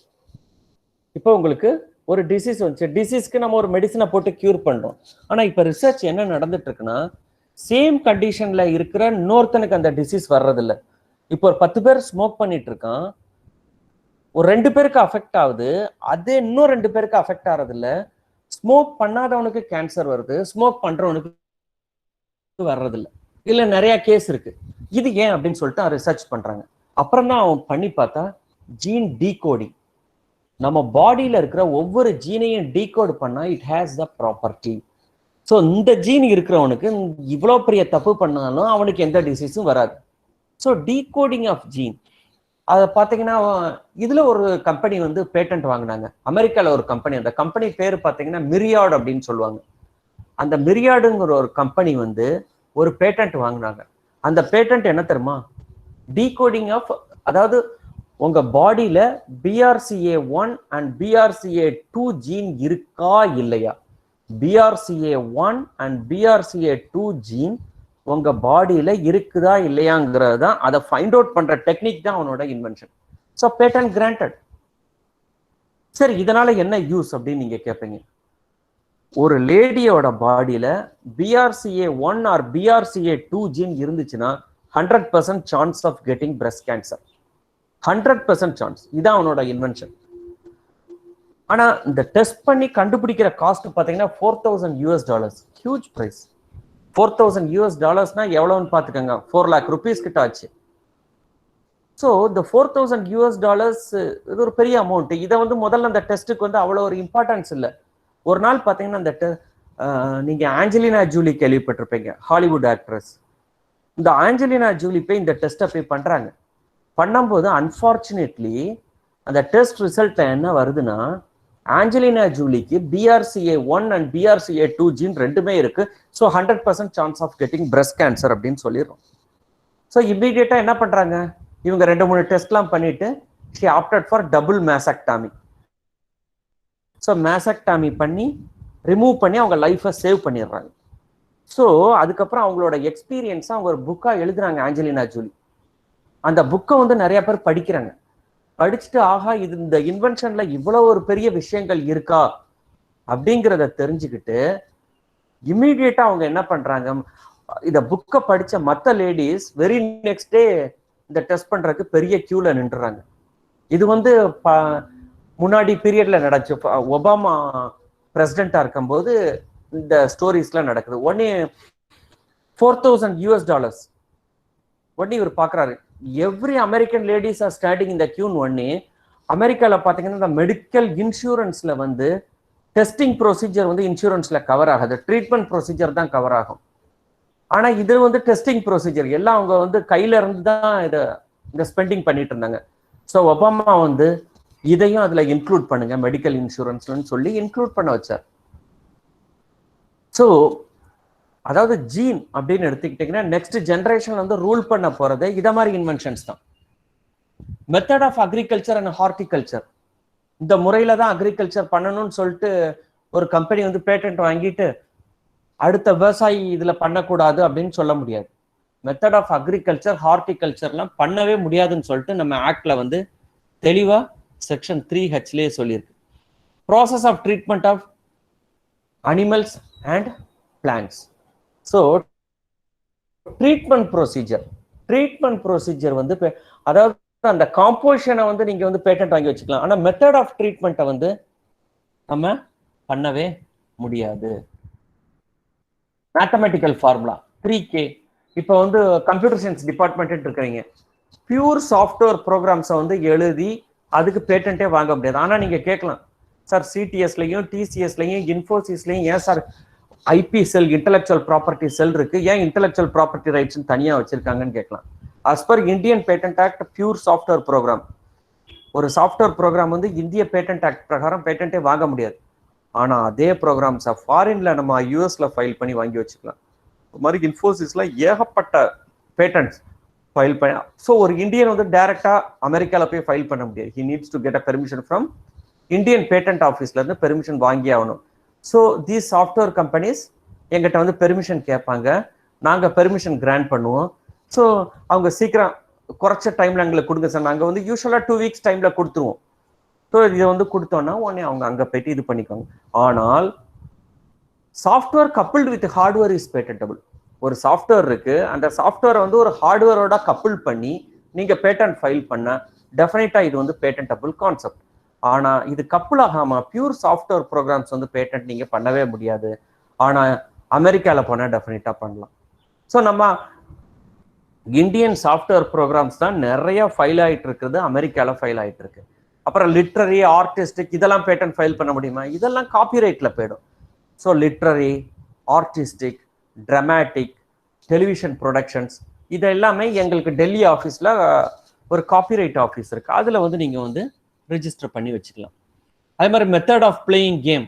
இப்போ உங்களுக்கு ஒரு டிசீஸ் வந்துச்சு, டிசீஸ்க்கு நம்ம ஒரு மெடிசனை போட்டு கியூர் பண்றோம். ஆனால் இப்போ ரிசர்ச் என்ன நடந்துட்டு இருக்குன்னா, சேம் கண்டிஷன்ல இருக்கிற இன்னொருத்தனுக்கு அந்த டிசீஸ் வர்றதில்ல. இப்போ ஒரு 10 பேர் ஸ்மோக் பண்ணிட்டு இருக்கான், ஒரு 2 பேருக்கு அஃபெக்ட் ஆகுது, அது இன்னும் 2 பேருக்கு அஃபெக்ட் ஆகிறது இல்லை. ஸ்மோக் பண்ணாதவனுக்கு கேன்சர் வருது, ஸ்மோக் பண்றவனுக்கு வர்றதில்லை. இதுல நிறைய கேஸ் இருக்கு. இது ஏன் அப்படின்னு சொல்லிட்டு ரிசர்ச் பண்றாங்க. அப்புறம் தான் அவன் பண்ணி பார்த்தா ஜீன் டீகோடிங். நம்ம பாடியில இருக்கிற ஒவ்வொரு ஜீனையும் டீகோட் பண்ணா it has the property. So இந்த ஜீன் இருக்கிறவனுக்கு இவ்வளோ பெரிய தப்பு பண்ணாலும் அவனுக்கு எந்த டிசீஸும் வராது. ஸோ டீகோடிங் ஆஃப் ஜீன் அதை பார்த்தீங்கன்னா இதுல ஒரு கம்பெனி வந்து பேட்டன்ட் வாங்கினாங்க. அமெரிக்கால ஒரு கம்பெனி, அந்த கம்பெனி பேர் பார்த்தீங்கன்னா மிரியாட் அப்படின்னு சொல்லுவாங்க. அந்த மிரியாடுங்கிற ஒரு கம்பெனி வந்து ஒரு பேட்டன்ட் வாங்கினாங்க. அந்த பேட்டன்ட் என்ன தெரியுமா? டீகோடிங் ஆஃப், அதாவது உங்க பாடியில BRCA1 அண்ட் BRCA2 ஜீன் இருக்கா இல்லையா, BRCA1 அண்ட் BRCA2 ஜீன் உங்க பாடியில இருக்குதா இல்லையாங்கிறது தான், அதை ஃபைண்ட் அவுட் பண்ற டெக்னிக் தான் அவனோட இன்வென்ஷன். So patent granted. சரி, இதனால என்ன யூஸ் அப்படின்னு நீங்க கேட்பீங்க. ஒரு லேடியோட பாடியில BRCA1 ஆர் BRCA2 ஜீன் இருந்துச்சுன்னா 100% chance of getting breast cancer. 100% chance. இதான் அவனோட இன்வென்ஷன். ஆனா இந்த டெஸ்ட் பண்ணி கண்டுபிடிக்கிற காஸ்ட் பாத்தீங்கன்னா $4,000. Huge price. $4,000 எவ்வளவுன்னு பாத்துக்கோங்க, 4 lakh rupees கிட்ட ஆச்சு. ஸோ இந்த $4,000 இது ஒரு பெரிய அமௌண்ட். இதை வந்து முதல்ல அந்த டெஸ்ட்டுக்கு வந்து அவ்வளோ ஒரு இம்பார்ட்டன்ஸ் இல்லை. ஒரு நாள் பார்த்தீங்கன்னா இந்த நீங்க ஆஞ்சலினா ஜூலி கேள்விப்பட்டிருப்பீங்க, ஹாலிவுட் ஆக்ட்ரஸ். இந்த ஆஞ்சலினா ஜூலி போய் இந்த டெஸ்ட்டை போய் பண்றாங்க. பண்ணும்போது அன்பார்ச்சுனேட்லி அந்த டெஸ்ட் ரிசல்ட் என்ன வருதுன்னா, Angelina ஜூலிக்கு BRCA1 and BRCA2 gene ரெண்டுமே இருக்கு. So 100% chance of getting breast cancer அப்படின்னு சொல்லிடுறோம். ஸோ இம்மீடியட்டா என்ன பண்றாங்க, இவங்க 2-3 டெஸ்ட்லாம் பண்ணிட்டு she opted for double mastectomy. ஸோ மேசக்டாமி பண்ணி ரிமூவ் பண்ணி அவங்க லைஃபை சேவ் பண்ணிடுறாங்க. ஸோ அதுக்கப்புறம் அவங்களோட எக்ஸ்பீரியன்ஸை அவங்க ஒரு புக்காக எழுதுறாங்க, ஆஞ்சலினா ஜூலி. அந்த புக்கை வந்து நிறைய பேர் படிக்கிறாங்க. படிச்சுட்டு ஆஹா, இது இந்த இன்வென்ஷன்ல இவ்வளவு ஒரு பெரிய விஷயங்கள் இருக்கா அப்படிங்கிறத தெரிஞ்சுக்கிட்டு இம்மீடியட்டா அவங்க என்ன பண்றாங்க, இந்த புக்கை படிச்ச மற்ற லேடிஸ் வெரி நெக்ஸ்ட் டே இந்த டெஸ்ட் பண்றதுக்கு பெரிய கியூல நின்றுறாங்க. இது வந்து முன்னாடி பீரியட்ல நடச்சு, ஒபாமா பிரசிடென்டா இருக்கும்போது இந்த ஸ்டோரிஸ்லாம் நடக்குது. உடனே $4,000 உடனே இவர் பாக்குறாரு, every American ladies are standing இந்த கியூன். உடனே அமெரிக்கால பாத்தீங்கன்னா இந்த மெடிக்கல் இன்சூரன்ஸ்ல வந்து டெஸ்டிங் ப்ரொசீஜர் வந்து இன்சூரன்ஸ்ல கவர் ஆகாது, ட்ரீட்மெண்ட் ப்ரொசீஜர் தான் கவர் ஆகும். ஆனா இது வந்து டெஸ்டிங் ப்ரொசீஜர் எல்லாம் அவங்க வந்து கையில இருந்து தான் இதை ஸ்பெண்டிங் பண்ணிட்டு இருந்தாங்க. ஸோ ஒபாமா வந்து இதையும் அதுல இன்க்ளூட் பண்ணுங்க மெடிக்கல் இன்சூரன்ஸ்லன்னு சொல்லி இன்க்ளூட் பண்ண வச்சார். ஸோ அதாவது ஜீன் அப்படின்னு எடுத்துக்கிட்டீங்கன்னா நெக்ஸ்ட் ஜெனரேஷன் வந்து ரூல் பண்ண போறது இத மாதிரி இன்வென்ஷன்ஸ் தான். Method of agriculture and horticulture, இந்த முறையில தான் அக்ரிகல்ச்சர் பண்ணணும்னு சொல்லிட்டு ஒரு கம்பெனி வந்து பேட்டன்ட் வாங்கிட்டு அடுத்த விவசாயி இதுல பண்ணக்கூடாது அப்படின்னு சொல்ல முடியாது. மெத்தட் ஆஃப் அக்ரிகல்ச்சர் ஹார்டிகல்ச்சர்லாம் பண்ணவே முடியாதுன்னு சொல்லிட்டு நம்ம ஆக்ட்ல வந்து தெளிவா செக்ஷன் 3Hலயே சொல்லியிருக்கு. Process of treatment of animals and plants. So treatment procedure வந்து அதாவது அந்த காம்போசிஷனை வந்து நீங்க வந்து பேட்டன்ட் வாங்கி வச்சுக்கலாம். ஆனா மெத்தட் ஆஃப் ட்ரீட்மெண்ட்டை வந்து நம்ம பண்ணவே முடியாது. Mathematical formula 3K. இப்போ வந்து கம்ப்யூட்டர் சயின்ஸ் டிபார்ட்மெண்ட் இருக்கிறீங்க, பியூர் சாஃப்ட்வேர் ப்ரோக்ராம்ஸை வந்து எழுதி அதுக்கு பேட்டன்ட்டே வாங்க முடியாது. ஆனா நீங்க கேட்கலாம், சார் சிடிஎஸ்லையும் டிசிஎஸ்லையும் இன்ஃபோசிஸ்லையும் ஏன் sir IP cell intellectual property cell இருக்கு, ஏன் இன்டெலெக்சுவல் ப்ராப்பர்ட்டி ரைட்ஸ் தனியா வச்சிருக்காங்கன்னு கேட்கலாம். As per Indian patent act pure software program, ஒரு சாஃப்ட்வேர் ப்ரோக்ராம் வந்து இந்திய பேட்டன்ட் ஆக்ட் பிரகாரம் பேட்டன்ட்டே வாங்க முடியாது. ஆனா அதே ப்ரோக்ராம்ஸை ஃபாரின்ல நம்ம யூஎஸ்ல ஃபைல் பண்ணி வாங்கி வச்சுக்கலாம். மாதிரி இன்ஃபோசிஸ்ல ஏகப்பட்ட பேட்டன்ட்ஸ் ஃபைல் பண்ண. ஸோ ஒரு இந்தியன் வந்து டைரக்டா அமெரிக்கால போய் ஃபைல் பண்ண முடியாது. He needs to get a permission from Indian patent ஆஃபீஸ்ல இருந்து பெர்மிஷன் வாங்கி ஆகணும். ஸோ தீஸ் சாஃப்ட்வேர் கம்பெனிஸ் எங்கிட்ட வந்து பெர்மிஷன் கேட்பாங்க, நாங்கள் பெர்மிஷன் கிராண்ட் பண்ணுவோம். ஸோ அவங்க சீக்கிரம் குறைச்ச டைம்ல எங்களுக்கு கொடுங்க சார், நாங்கள் வந்து யூஸ்வலாக 2 weeks டைம்ல கொடுத்துருவோம். ஸோ இதை வந்து கொடுத்தோன்னா உடனே அவங்க அங்கே போயிட்டு இது பண்ணிக்கோங்க. ஆனால் software coupled with hardware is patentable. ஒரு சாஃப்ட்வேர் இருக்கு, அந்த சாஃப்ட்வேரை வந்து ஒரு ஹார்ட்வேரோட கப்பிள் பண்ணி நீங்க பேட்டன்ட் ஃபைல் பண்ண டெஃபினட்டா இது வந்து பேட்டன்டபிள் கான்செப்ட். ஆனா இது கப்புள் ஆகாம பியூர் சாஃப்ட்வேர் ப்ரோக்ராம்ஸ் வந்து பேட்டன்ட் நீங்க பண்ணவே முடியாது. ஆனா அமெரிக்கால போனா டெஃபினட்டா பண்ணலாம். ஸோ நம்ம இந்தியன் சாஃப்ட்வேர் ப்ரோக்ராம்ஸ் தான் நிறைய ஃபைல் ஆகிட்டு இருக்குது, அமெரிக்காவில் ஃபைல் ஆகிட்டு இருக்கு. அப்புறம் லிட்ரரி, ஆர்டிஸ்டிக் இதெல்லாம் பேட்டன்ட் ஃபைல் பண்ண முடியுமா? இதெல்லாம் காப்பிரைட்ல போயிடும். So literary, artistic, dramatic, television productions இது எல்லாமே எங்களுக்கு டெல்லி ஆஃபீஸில் ஒரு காப்பிரைட் ஆஃபீஸ் இருக்கு, அதில் வந்து நீங்கள் வந்து ரிஜிஸ்டர் பண்ணி வச்சுக்கலாம். அதே மாதிரி method of playing game,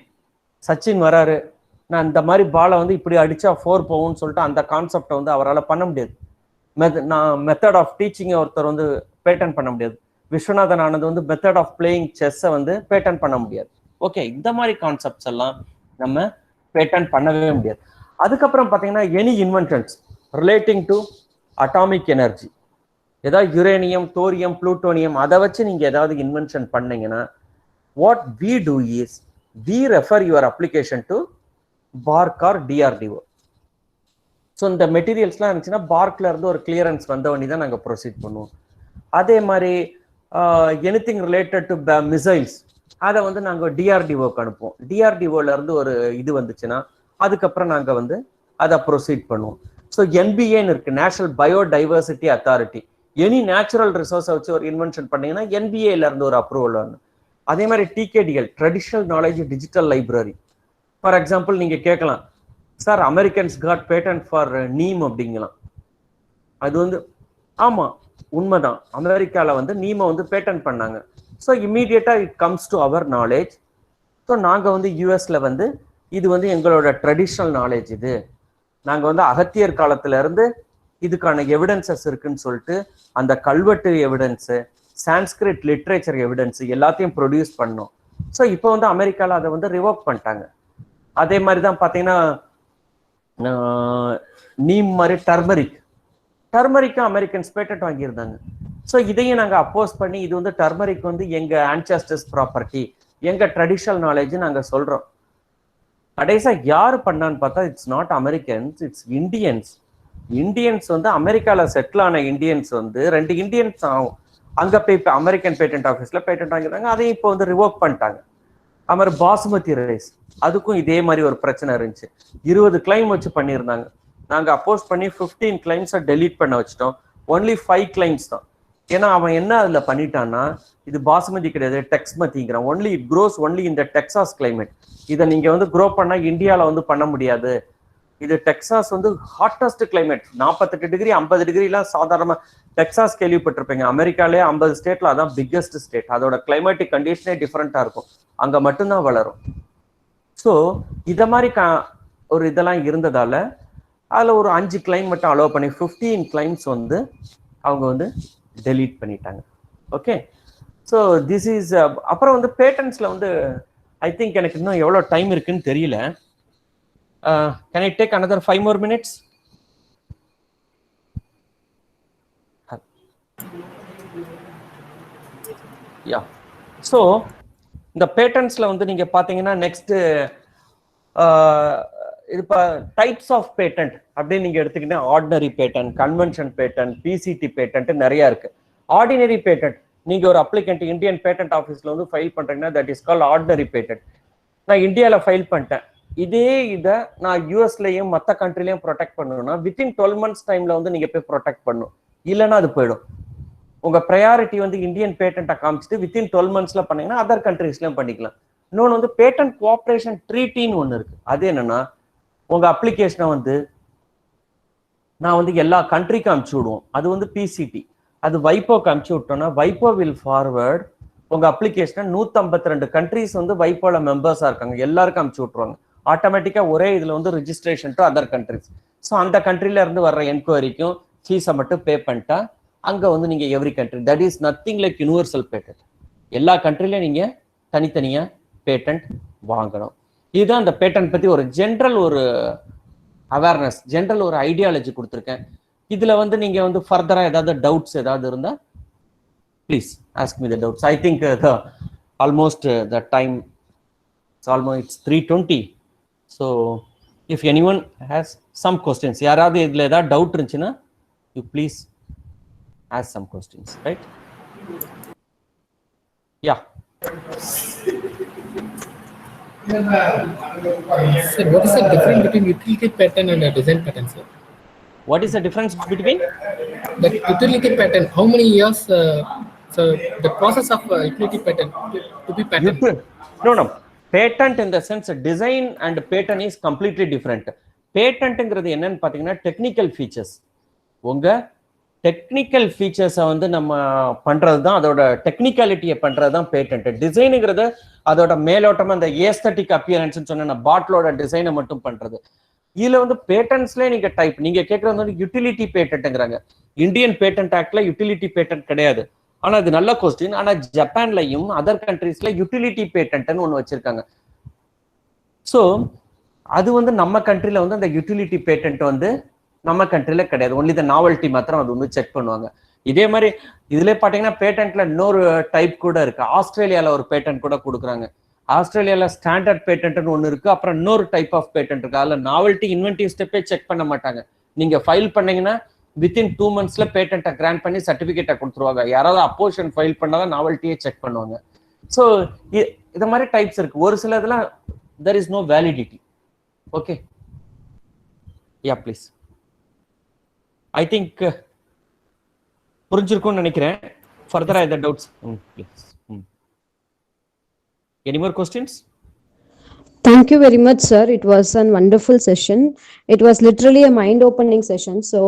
Sachin வராரு, நான் இந்த மாதிரி பாலை வந்து இப்படி அடிச்சா 4 போகும்னு சொல்லிட்டு அந்த கான்செப்டை வந்து அவரால் பண்ண முடியாது. நான் மெத்தட் ஆஃப் டீச்சிங்கை ஒருத்தர் வந்து பேட்டன் பண்ண முடியாது. விஸ்வநாதன் ஆனந்த் வந்து மெத்தட் ஆஃப் பிளேயிங் செஸ்ஸை வந்து பேட்டன் பண்ண முடியாது. ஓகே, இந்த மாதிரி கான்செப்ட்ஸ் எல்லாம் நம்ம பேட்டன் பண்ணவே முடியாது. அதுக்கப்புறம் பார்த்தீங்கன்னா any inventions relating to atomic energy, ஏதாவது யுரேனியம், தோரியம், புளூட்டோனியம் அதை வச்சு நீங்கள் ஏதாவது இன்வென்ஷன் பண்ணீங்கன்னா what we do is we refer your application to BARC or DRDO. So இந்த மெட்டீரியல்ஸ்லாம் இருந்துச்சுன்னா பார்க்ல இருந்து ஒரு கிளியரன்ஸ் வந்தவொடனே தான் நாங்கள் ப்ரொசீட் பண்ணுவோம். அதே மாதிரி எனிதிங் ரிலேட்டட் டு மிசைல்ஸ் அதை வந்து நாங்கள் டிஆர்டிஓக்கு அனுப்புவோம். டிஆர்டிஓல இருந்து ஒரு இது வந்துச்சுன்னா அதுக்கப்புறம் நாங்கள் வந்து அதை ப்ரொசீட் பண்ணுவோம். ஸோ என்பிஏன்னு இருக்கு, national biodiversity authority. Any natural ரிசோர்ஸை வச்சு ஒரு இன்வென்ஷன் பண்ணீங்கன்னா என்பிஏல இருந்து ஒரு அப்ரூவல் வரணும். அதே மாதிரி TKDL, traditional knowledge digital library. For example நீங்கள் கேட்கலாம், sir Americans got patent for neem அப்படிங்கலாம். அது வந்து ஆமாம் உண்மைதான், அமெரிக்காவில் வந்து நீமை வந்து பேட்டன் பண்ணாங்க. ஸோ இம்மீடியட்டாக it comes to our knowledge. So நாங்கள் வந்து யூஎஸ்ல வந்து இது வந்து எங்களோட ட்ரெடிஷ்னல் நாலேஜ், இது நாங்கள் வந்து அகத்தியர் காலத்துல இருந்து இதுக்கான எவிடன்சஸ் இருக்குன்னு சொல்லிட்டு அந்த கல்வெட்டு எவிடன்ஸு, சான்ஸ்கிரிட் லிட்ரேச்சர் எவிடன்ஸ் எல்லாத்தையும் ப்ரொடியூஸ் பண்ணோம். ஸோ இப்போ வந்து அமெரிக்காவில் அதை வந்து ரிவோக் பண்ணிட்டாங்க. அதே மாதிரி தான் பார்த்தீங்கன்னா நீம் மாதிரி டர்மரிக்கும் அமெரிக்கன்ஸ் பேட்டன்ட் வாங்கியிருந்தாங்க. ஸோ இதையும் நாங்கள் அப்போஸ் பண்ணி இது வந்து டர்மரிக் வந்து எங்கள் ஆன்செஸ்டர்ஸ் ப்ராப்பர்ட்டி, எங்கள் ட்ரெடிஷனல் நாலேஜ் நாங்கள் சொல்கிறோம். கடைசியாக யார் பண்ணான்னு பார்த்தா it's not Americans, it's Indians. Indians வந்து அமெரிக்காவில் செட்டில் ஆன இண்டியன்ஸ் வந்து 2 இண்டியன்ஸ் ஆகும். அங்கே போய் இப்போ அமெரிக்கன் பேட்டன்ட் ஆஃபீஸில் பேட்டன்ட் வாங்கிடுறாங்க, அதையும் இப்போ வந்து ரிவோக் பண்ணிட்டாங்க. அது மாதிரி பாசுமதி ரைஸ், அதுக்கும் இதே மாதிரி ஒரு பிரச்சனை இருந்துச்சு. 20 கிளைம் வச்சு பண்ணியிருந்தாங்க. நாங்கள் அப்போஸ் பண்ணி 15 கிளைம்ஸை டெலீட் பண்ண வச்சிட்டோம். ஒன்லி 5 கிளைம்ஸ் தான். ஏன்னா அவன் என்ன அதில் பண்ணிட்டான்னா, இது பாசுமதி கிடையாது, டெக்ஸ்மதிங்கிறான். ஒன்லி இட் க்ரோஸ் ஒன்லி இந்த டெக்சாஸ் கிளைமேட். இதை நீங்கள் வந்து க்ரோ பண்ணால் இந்தியாவில் வந்து பண்ண முடியாது. இது டெக்சாஸ் வந்து ஹாட்டஸ்ட் கிளைமேட், 48 டிகிரி 50 டிகிரிலாம் சாதாரணமாக. டெக்சாஸ் கேள்விப்பட்டிருப்பீங்க, அமெரிக்காலே 50 ஸ்டேட்ல அதான் பிக்கஸ்ட் ஸ்டேட். அதோட கிளைமேட்டிக் கண்டிஷனே டிஃப்ரெண்ட்டாக இருக்கும், அங்கே மட்டும்தான் வளரும். ஸோ இதை மாதிரி ஒரு இதெல்லாம் இருந்ததால அதில் ஒரு 5 கிளைம் மட்டும் அலோவ் பண்ணி 15 கிளைம்ஸ் வந்து அவங்க வந்து டெலீட் பண்ணிட்டாங்க. Okay, so this is. அப்புறம் வந்து பேட்டன்ஸில் வந்து ஐ திங்க் எனக்கு இன்னும் எவ்வளோ டைம் இருக்குன்னு தெரியல. Can I take another 5 more minutes? Yeah. So இந்த பேட்டன்ஸ்ல வந்து நீங்க பாத்தீங்கன்னா நெக்ஸ்ட் இது டைப்ஸ் ஆஃப் பேட்டன்ட் அப்படின்னு நீங்க எடுத்துக்கிட்டா ordinary patent, convention patent, PCT patent நிறைய இருக்கு. ஆர்டினரி பேட்டன்ட் நீங்க ஒரு அப்ளிகண்ட் இந்தியன் பேட்டன்ட் ஆஃபீஸ்ல வந்து ஃபைல் பண்றீங்கன்னா that is called ordinary patent. நான் இந்தியாவில் ஃபைல் பண்ணிட்டேன், இதே இதை நான் யூஎஸ்லயும் மற்ற கண்ட்ரிலையும் ப்ரொடெக்ட் பண்ணணும்னா வித்தின் 12 months டைம்ல வந்து நீங்க போய் ப்ரொடெக்ட் பண்ணணும், இல்லைன்னா அது போயிடும். உங்க ப்ரையாரிட்டி வந்து இந்தியன் பேட்டன்ட்டை காமிச்சிட்டு வித்தின் 12 monthsல பண்ணீங்கன்னா அதர் கண்ட்ரீஸ்லயும் பண்ணிக்கலாம். இன்னொன்று வந்து பேட்டன்ட் கோஆப்ரேஷன் ட்ரீட்டின்னு ஒன்று இருக்கு. அது என்னன்னா, உங்க அப்ளிகேஷனை வந்து நான் வந்து எல்லா கண்ட்ரிக்கும் அனுப்பிச்சு விடுவோம், அது வந்து பிசிடி. அது வைப்போக்கு அனுப்பிச்சு விட்டோம்னா வைப்போ வில் ஃபார்வர்ட் உங்க அப்ளிகேஷனை 152 கண்ட்ரிஸ் வந்து வைப்போல மெம்பர்ஸா இருக்காங்க, எல்லாருக்கும் அனுப்பிச்சு விட்டுருவாங்க. ஆட்டோமேட்டிக்கா ஒரே இதுல வந்து registration to other countries. So அந்த கண்ட்ரில இருந்து வர்ற என்கொயரிக்கும் ஃபீஸை மட்டும் பே பண்ணிட்டா அங்க வந்து நீங்க every country, that is nothing like universal patent. எல்லா கண்ட்ரிலையும் நீங்க தனித்தனியா பேட்டன்ட் வாங்கணும். இதுதான் அந்த பேட்டன்ட் பத்தி ஒரு ஜென்ரல் ஒரு அவேர்னஸ், ஜென்ரல் ஒரு ஐடியாலஜி கொடுத்துருக்கேன். இதுல வந்து நீங்க வந்து ஃபர்தரா ஏதாவது டவுட்ஸ் ஏதாவது இருந்தா please ask me the doubts. I think almost the time it's 3:20. So if anyone has some questions, யாராவது இதுல ஏதாவது டவுட் இருந்துச்சுன்னா you please ask some questions, right? Yeah. Sir, what is the difference between utility pattern and a design pattern, sir? What is the difference between? The utility patent, how many years? So the process of utility patent to be patent. No. Patent in the sense design and patent is completely different. பேட்டன்ட்ங்கிறது என்னன்னு பார்த்தீங்கன்னா technical features. உங்க technical ஃபீச்சர்ஸை வந்து நம்ம பண்றது தான், அதோட டெக்னிக்காலிட்டியை பண்றது தான் பேட்டன்ட். டிசைனுங்கிறது அதோட மேலோட்டமா அந்த ஏஸ்தட்டிக் அப்பியரன்ஸ் சொன்ன பாட்டிலோட டிசைனை மட்டும் பண்றது. இதுல வந்து பேட்டன்ட்ஸ்ல நீங்க டைப், நீங்க கேட்கறது வந்து யூட்டிலிட்டி பேட்டன்ட்ங்கிறாங்க. இந்தியன் பேட்டன்ட் ஆக்ட்ல யூட்டிலிட்டி பேட்டன்ட் கிடையாது. ஆனா அது நல்ல கொஸ்டின். ஆனா ஜப்பான்லயும் அதர் கண்ட்ரீஸ்ல யூட்டிலிட்டி பேட்டன்ட்னு ஒண்ணு வச்சிருக்காங்க. ஸோ அது வந்து நம்ம கண்ட்ரில வந்து அந்த யூட்டிலிட்டி பேட்டன்ட் வந்து நம்ம கண்ட்ரில கிடையாது. ஒன்லி த நாவல்ட்டி மாத்திரம் அது வந்து செக் பண்ணுவாங்க. இதே மாதிரி இதுல பாத்தீங்கன்னா பேட்டன்ட்ல இன்னொரு டைப் கூட இருக்கு. ஆஸ்திரேலியால ஒரு பேட்டன்ட் கூட கொடுக்குறாங்க. ஆஸ்திரேலியால ஸ்டாண்டர்ட் பேட்டன்ட்னு ஒன்று இருக்கு. அப்புறம் இன்னொரு டைப் ஆஃப் பேட்டன்ட் இருக்கு. அதுல நாவல்ட்டி இன்வென்டிவ் ஸ்டெப்பே செக் பண்ண மாட்டாங்க. நீங்க ஃபைல் பண்ணீங்கன்னா வித்தின் 2 monthsல பேட்டன்ட்டை கிராண்ட் பண்ணி சர்டிபிகேட்டை கொடுத்துருவாங்க. யாராவது அப்போசிஷன் ஃபைல் பண்ணாதான் நாவல்ட்டியே செக் பண்ணுவாங்க. ஸோ இந்த மாதிரி டைப்ஸ் இருக்கு. ஒரு சில இதெல்லாம் there is no validity. Okay, yeah please. I think புரிஞ்சிருக்கும்னு நினைக்கிறேன். Further other doubts please. Any more questions? Thank you very much, sir. It was a wonderful session. It was literally a mind-opening session. So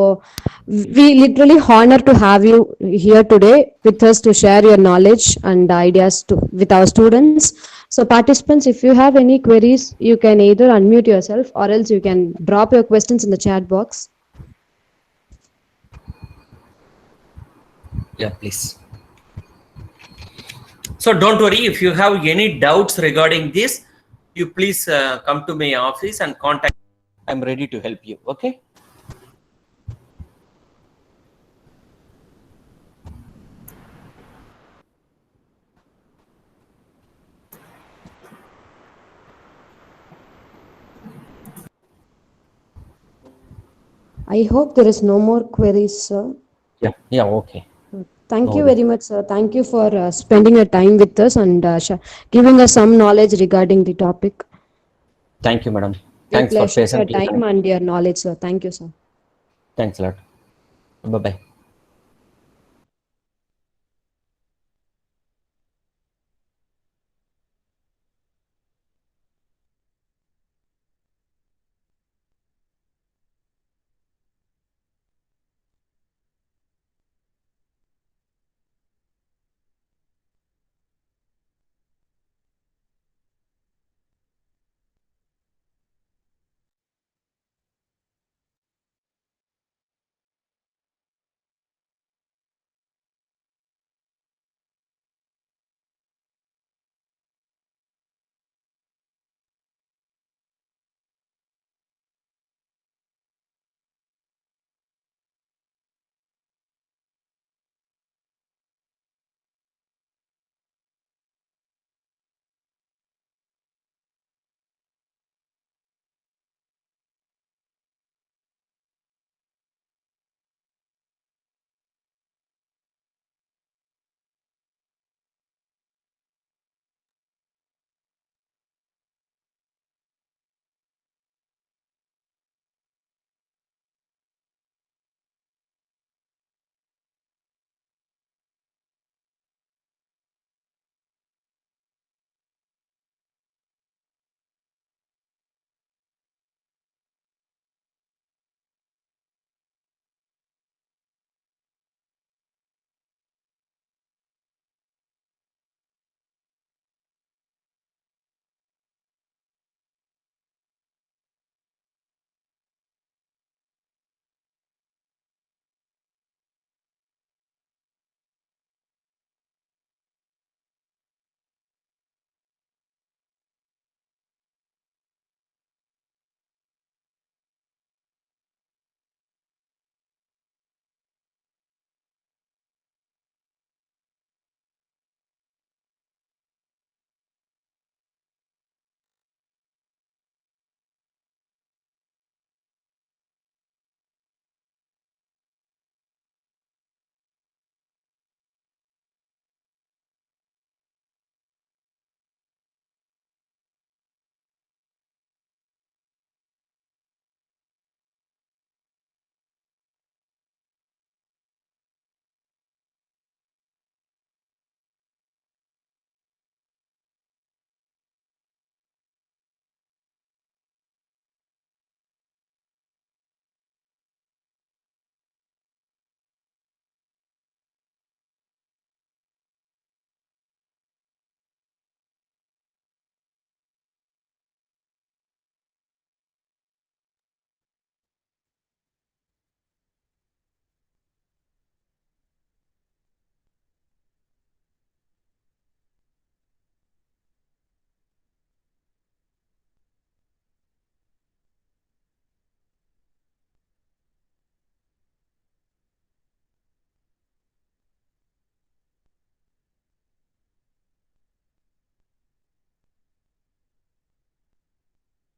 we literally honor to have you here today with us to share your knowledge and ideas with our students. So participants, if you have any queries, you can either unmute yourself or else you can drop your questions in the chat box. Yeah, please. So don't worry, if you have any doubts regarding this, you please come to my office and contact. I'm ready to help you. Okay. I hope there is no more queries, sir. Yeah, okay. Thank you very much, sir. Thank you for spending your time with us and giving us some knowledge regarding the topic. Thank you, madam. Thanks for your patiently time and your knowledge, sir. Thank you, sir. Thanks a lot. Bye bye.